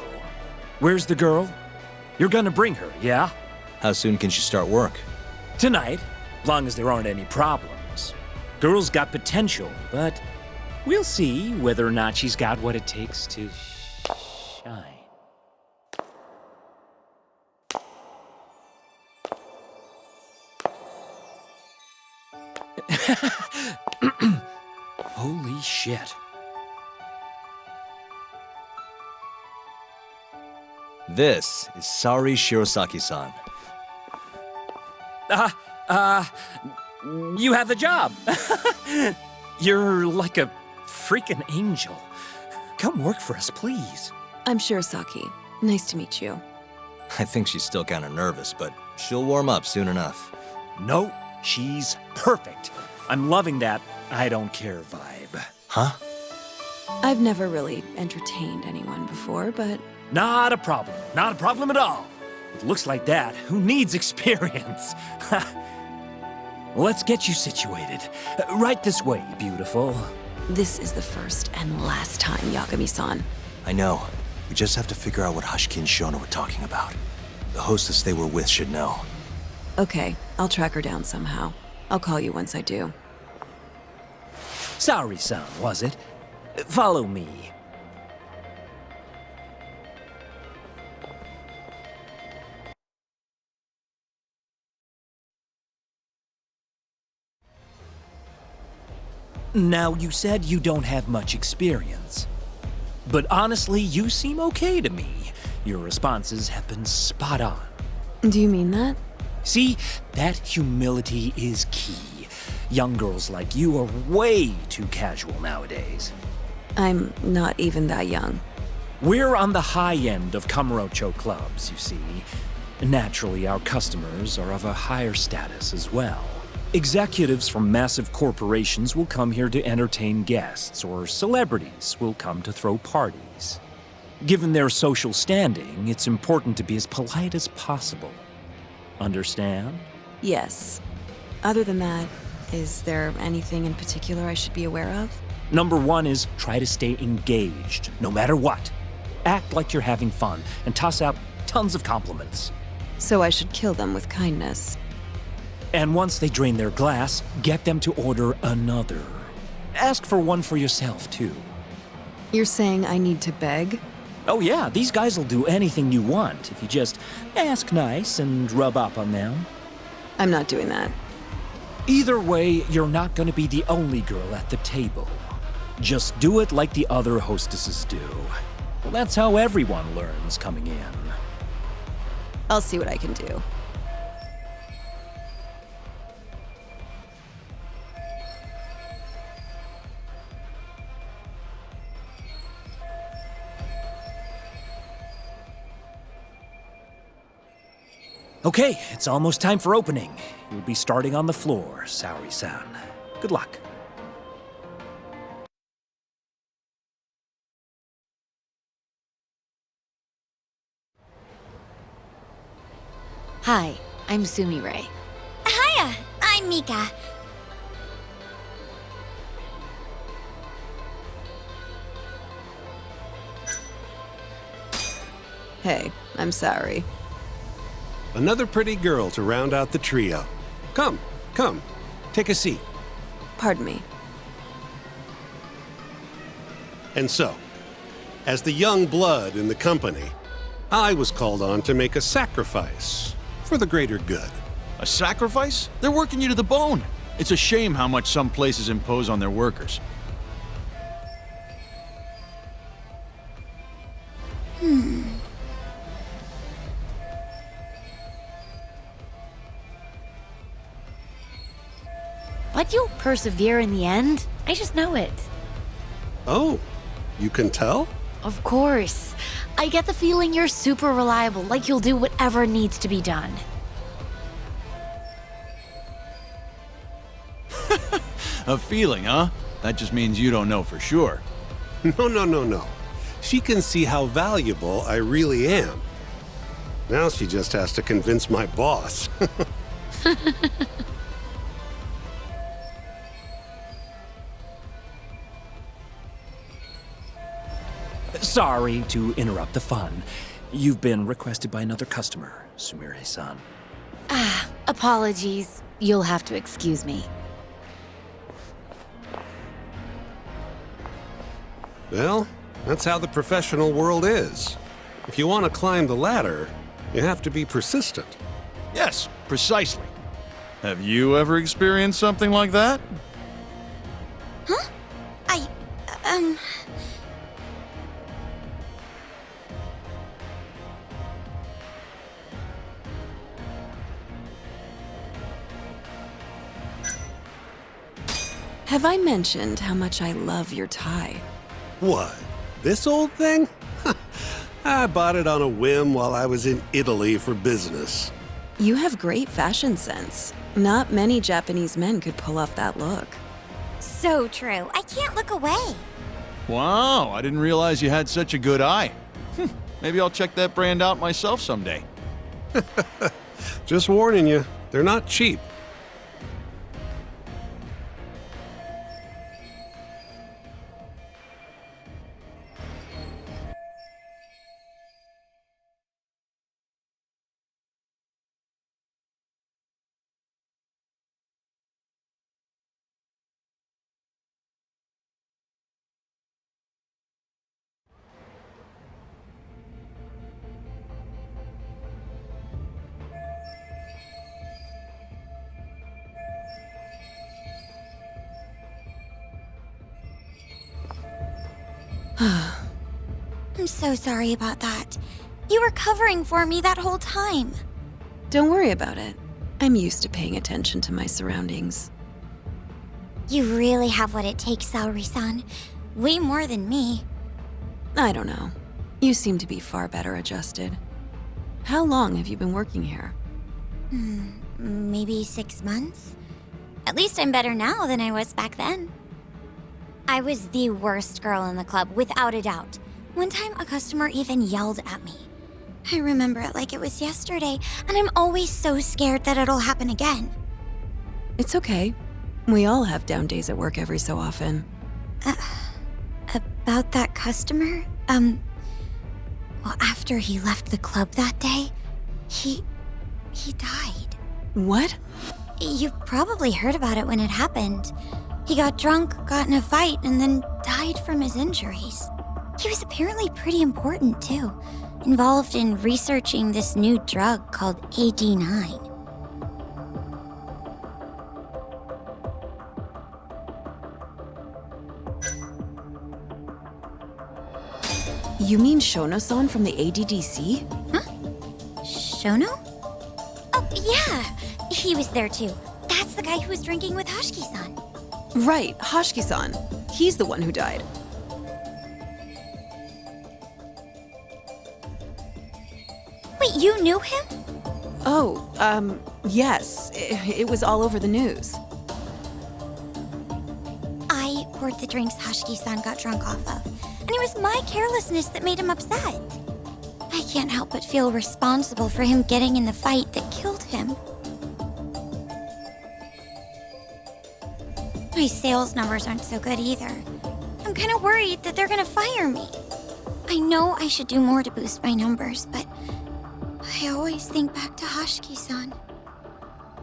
Where's the girl? You're gonna bring her, yeah? How soon can she start work? Tonight, long as there aren't any problems. Girl's got potential, but we'll see whether or not she's got what it takes to shine. Holy shit. This is Saori Shirosaki-san. You have the job. You're like a freaking angel. Come work for us, please. I'm Shirosaki. Nice to meet you. I think she's still kind of nervous, but she'll warm up soon enough. No, she's perfect. I'm loving that I don't care vibe. Huh? I've never really entertained anyone before, but... Not a problem. Not a problem at all. It looks like that. Who needs experience? Let's get you situated. Right this way, beautiful. This is the first and last time, Yagami-san. I know. We just have to figure out what Hashiki and Shona were talking about. The hostess they were with should know. Okay, I'll track her down somehow. I'll call you once I do. Saori-san, was it? Follow me. Now, you said you don't have much experience. But honestly, you seem okay to me. Your responses have been spot on. Do you mean that? See, that humility is key. Young girls like you are way too casual nowadays. I'm not even that young. We're on the high end of Kamurocho clubs, you see. Naturally, our customers are of a higher status as well. Executives from massive corporations will come here to entertain guests, or celebrities will come to throw parties. Given their social standing, it's important to be as polite as possible. Understand? Yes. Other than that, is there anything in particular I should be aware of? Number one is try to stay engaged, no matter what. Act like you're having fun, and toss out tons of compliments. So I should kill them with kindness. And once they drain their glass, get them to order another. Ask for one for yourself, too. You're saying I need to beg? Oh yeah, these guys will do anything you want if you just ask nice and rub up on them. I'm not doing that. Either way, you're not going to be the only girl at the table. Just do it like the other hostesses do. Well, that's how everyone learns coming in. I'll see what I can do. Okay, it's almost time for opening. You'll be starting on the floor, Saori-san. Good luck. Hi, I'm Sumire. Hiya, I'm Mika. Hey, I'm sorry. Another pretty girl to round out the trio. Come, come, take a seat. Pardon me. And so, as the young blood in the company, I was called on to make a sacrifice for the greater good. A sacrifice? They're working you to the bone. It's a shame how much some places impose on their workers. But you'll persevere in the end. I just know it. Oh, you can tell? Of course. I get the feeling you're super reliable, like you'll do whatever needs to be done. A feeling, huh? That just means you don't know for sure. No. She can see how valuable I really am. Now she just has to convince my boss. Sorry to interrupt the fun. You've been requested by another customer, Sumire-san. Apologies. You'll have to excuse me. Well, that's how the professional world is. If you want to climb the ladder, you have to be persistent. Yes, precisely. Have you ever experienced something like that? Huh? Have I mentioned how much I love your tie? What? This old thing? I bought it on a whim while I was in Italy for business. You have great fashion sense. Not many Japanese men could pull off that look. So true. I can't look away. Wow, I didn't realize you had such a good eye. Maybe I'll check that brand out myself someday. Just warning you, they're not cheap. I'm so sorry about that. You were covering for me that whole time. Don't worry about it. I'm used to paying attention to my surroundings. You really have what it takes, Saori-san. Way more than me. I don't know. You seem to be far better adjusted. How long have you been working here? Maybe 6 months? At least I'm better now than I was back then. I was the worst girl in the club, without a doubt. One time, a customer even yelled at me. I remember it like it was yesterday, and I'm always so scared that it'll happen again. It's okay. We all have down days at work every so often. About that customer? Well, after he left the club that day, he died. What? You probably heard about it when it happened. He got drunk, got in a fight, and then died from his injuries. He was apparently pretty important, too. Involved in researching this new drug called AD9. You mean Shono-san from the ADDC? Huh? Shono? Oh, yeah! He was there, too. That's the guy who was drinking with Hashiki-san. Right, Hashiki-san. He's the one who died. Wait, you knew him? Oh, yes. It was all over the news. I poured the drinks Hashiki-san got drunk off of, and it was my carelessness that made him upset. I can't help but feel responsible for him getting in the fight that killed him. My sales numbers aren't so good either. I'm kind of worried that they're gonna fire me. I know I should do more to boost my numbers, but I always think back to Hashiki-san.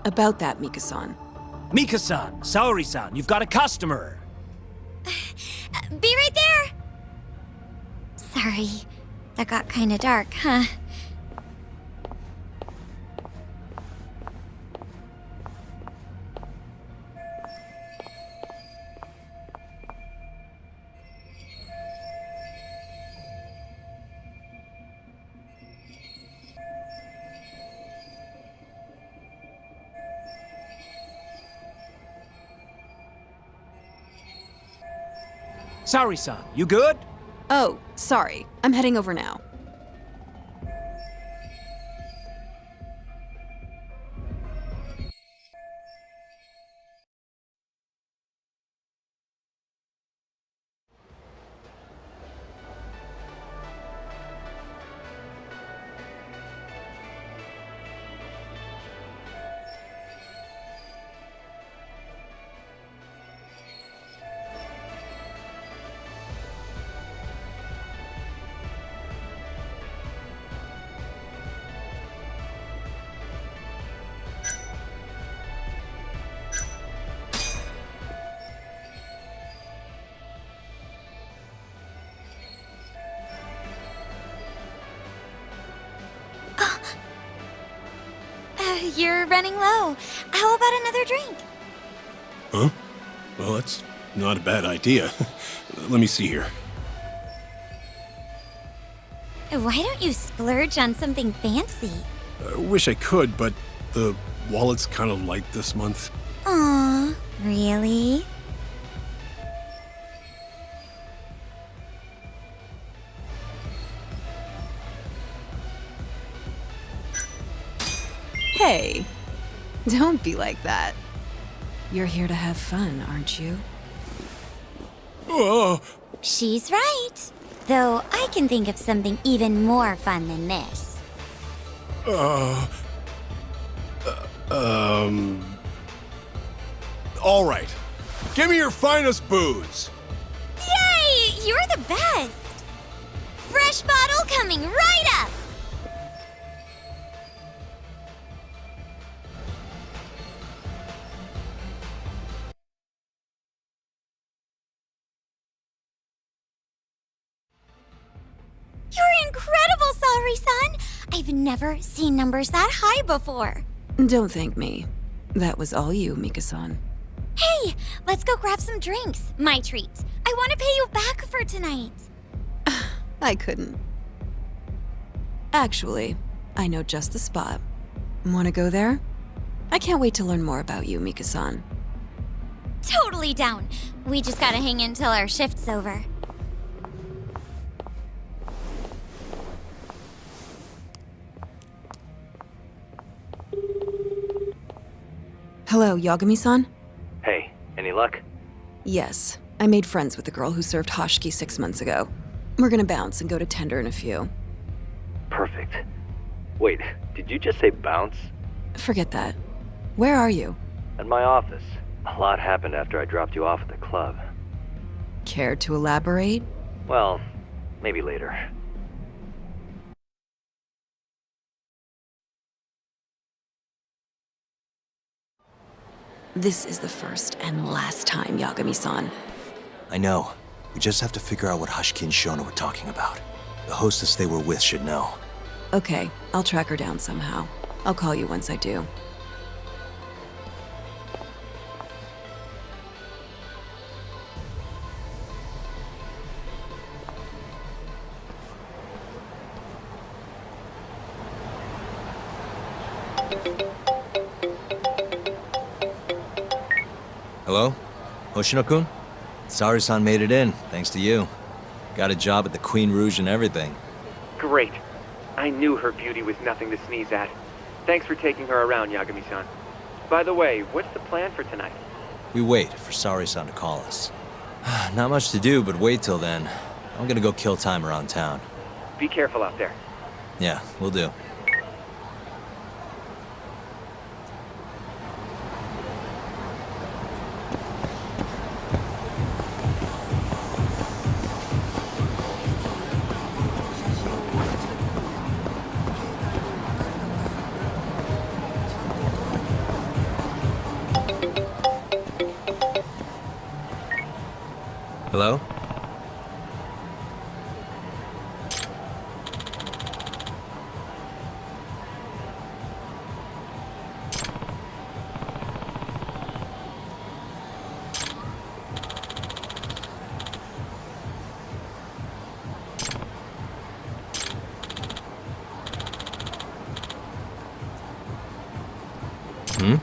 About that, Mika-san. Mika-san, Saori-san, you've got a customer! Be right there! Sorry, that got kinda dark, huh? Saori-san, you good? Oh, sorry. I'm heading over now. you're running low. How about another drink? Huh? Well, that's not a bad idea. Let me see here. Why don't you splurge on something fancy? I wish I could, but the wallet's kind of light this month. Aw, really? Hey, don't be like that. You're here to have fun, aren't you? She's right. Though I can think of something even more fun than this. All right. Give me your finest booze. Yay! You're the best! Fresh bottle coming right up! You're incredible, Salary-san! I've never seen numbers that high before. Don't thank me. That was all you, Mika-san. Hey, let's go grab some drinks. My treat. I want to pay you back for tonight. I couldn't. Actually, I know just the spot. Want to go there? I can't wait to learn more about you, Mika-san. Totally down. We just gotta hang in till our shift's over. Hello, Yagami-san? Hey, any luck? Yes, I made friends with the girl who served Hoshiki 6 months ago. We're gonna bounce and go to Tender in a few. Perfect. Wait, did you just say bounce? Forget that. Where are you? At my office. A lot happened after I dropped you off at the club. Care to elaborate? Well, maybe later. This is the first and last time, Yagami-san. I know. We just have to figure out what Hoshiki and Shona were talking about. The hostess they were with should know. Okay, I'll track her down somehow. I'll call you once I do. Hello? Hoshino-kun? Sari-san made it in, thanks to you. Got a job at the Queen Rouge and everything. Great. I knew her beauty was nothing to sneeze at. Thanks for taking her around, Yagami-san. By the way, what's the plan for tonight? We wait for Sari-san to call us. Not much to do, but wait till then. I'm gonna go kill time around town. Be careful out there. Yeah, will do. Hello? Hmm?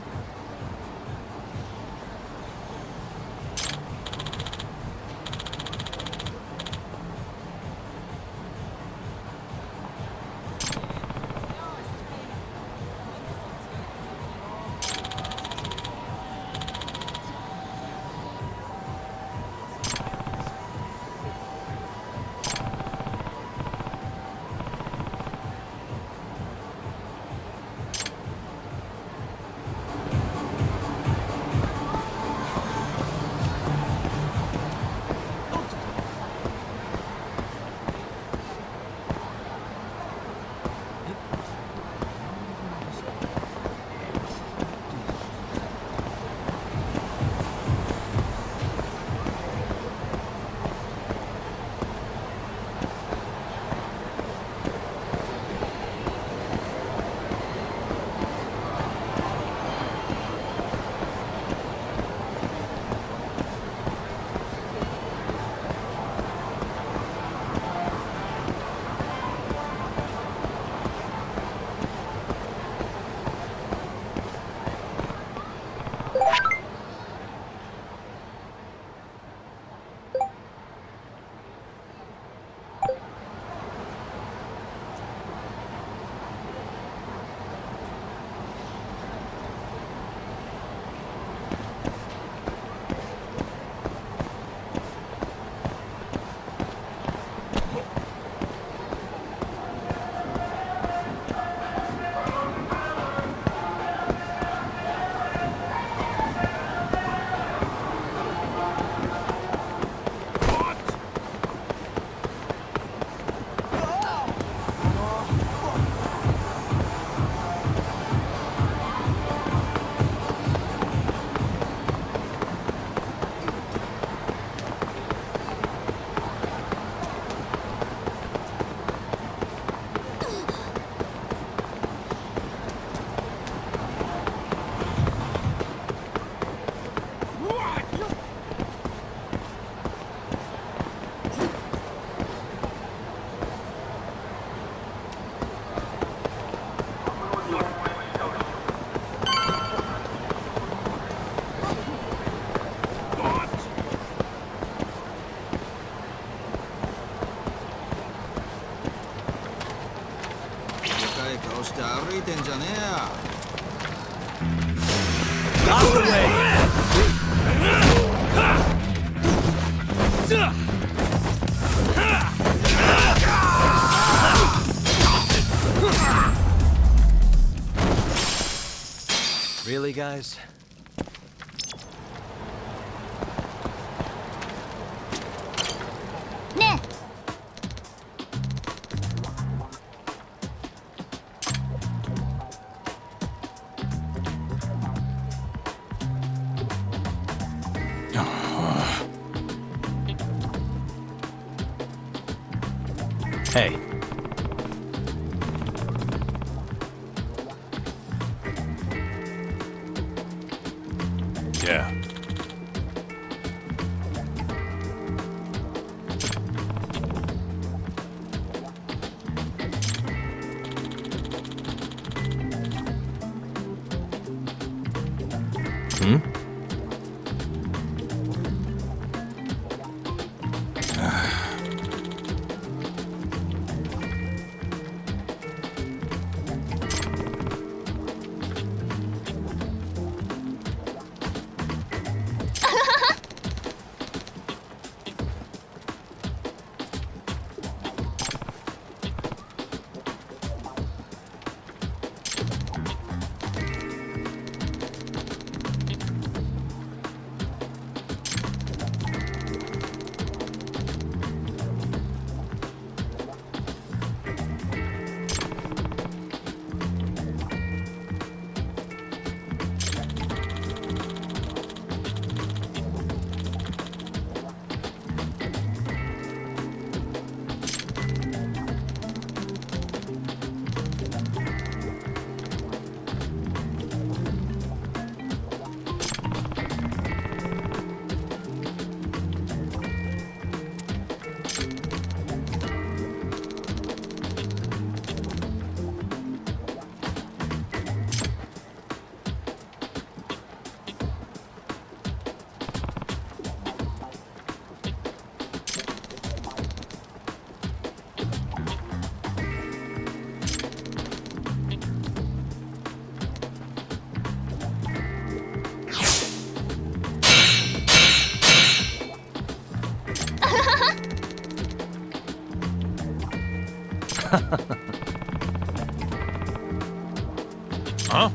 ってんじゃねえや。 Out the way! Really, guys? Ne. Hey. Yeah. Hmm? Huh?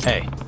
Hey.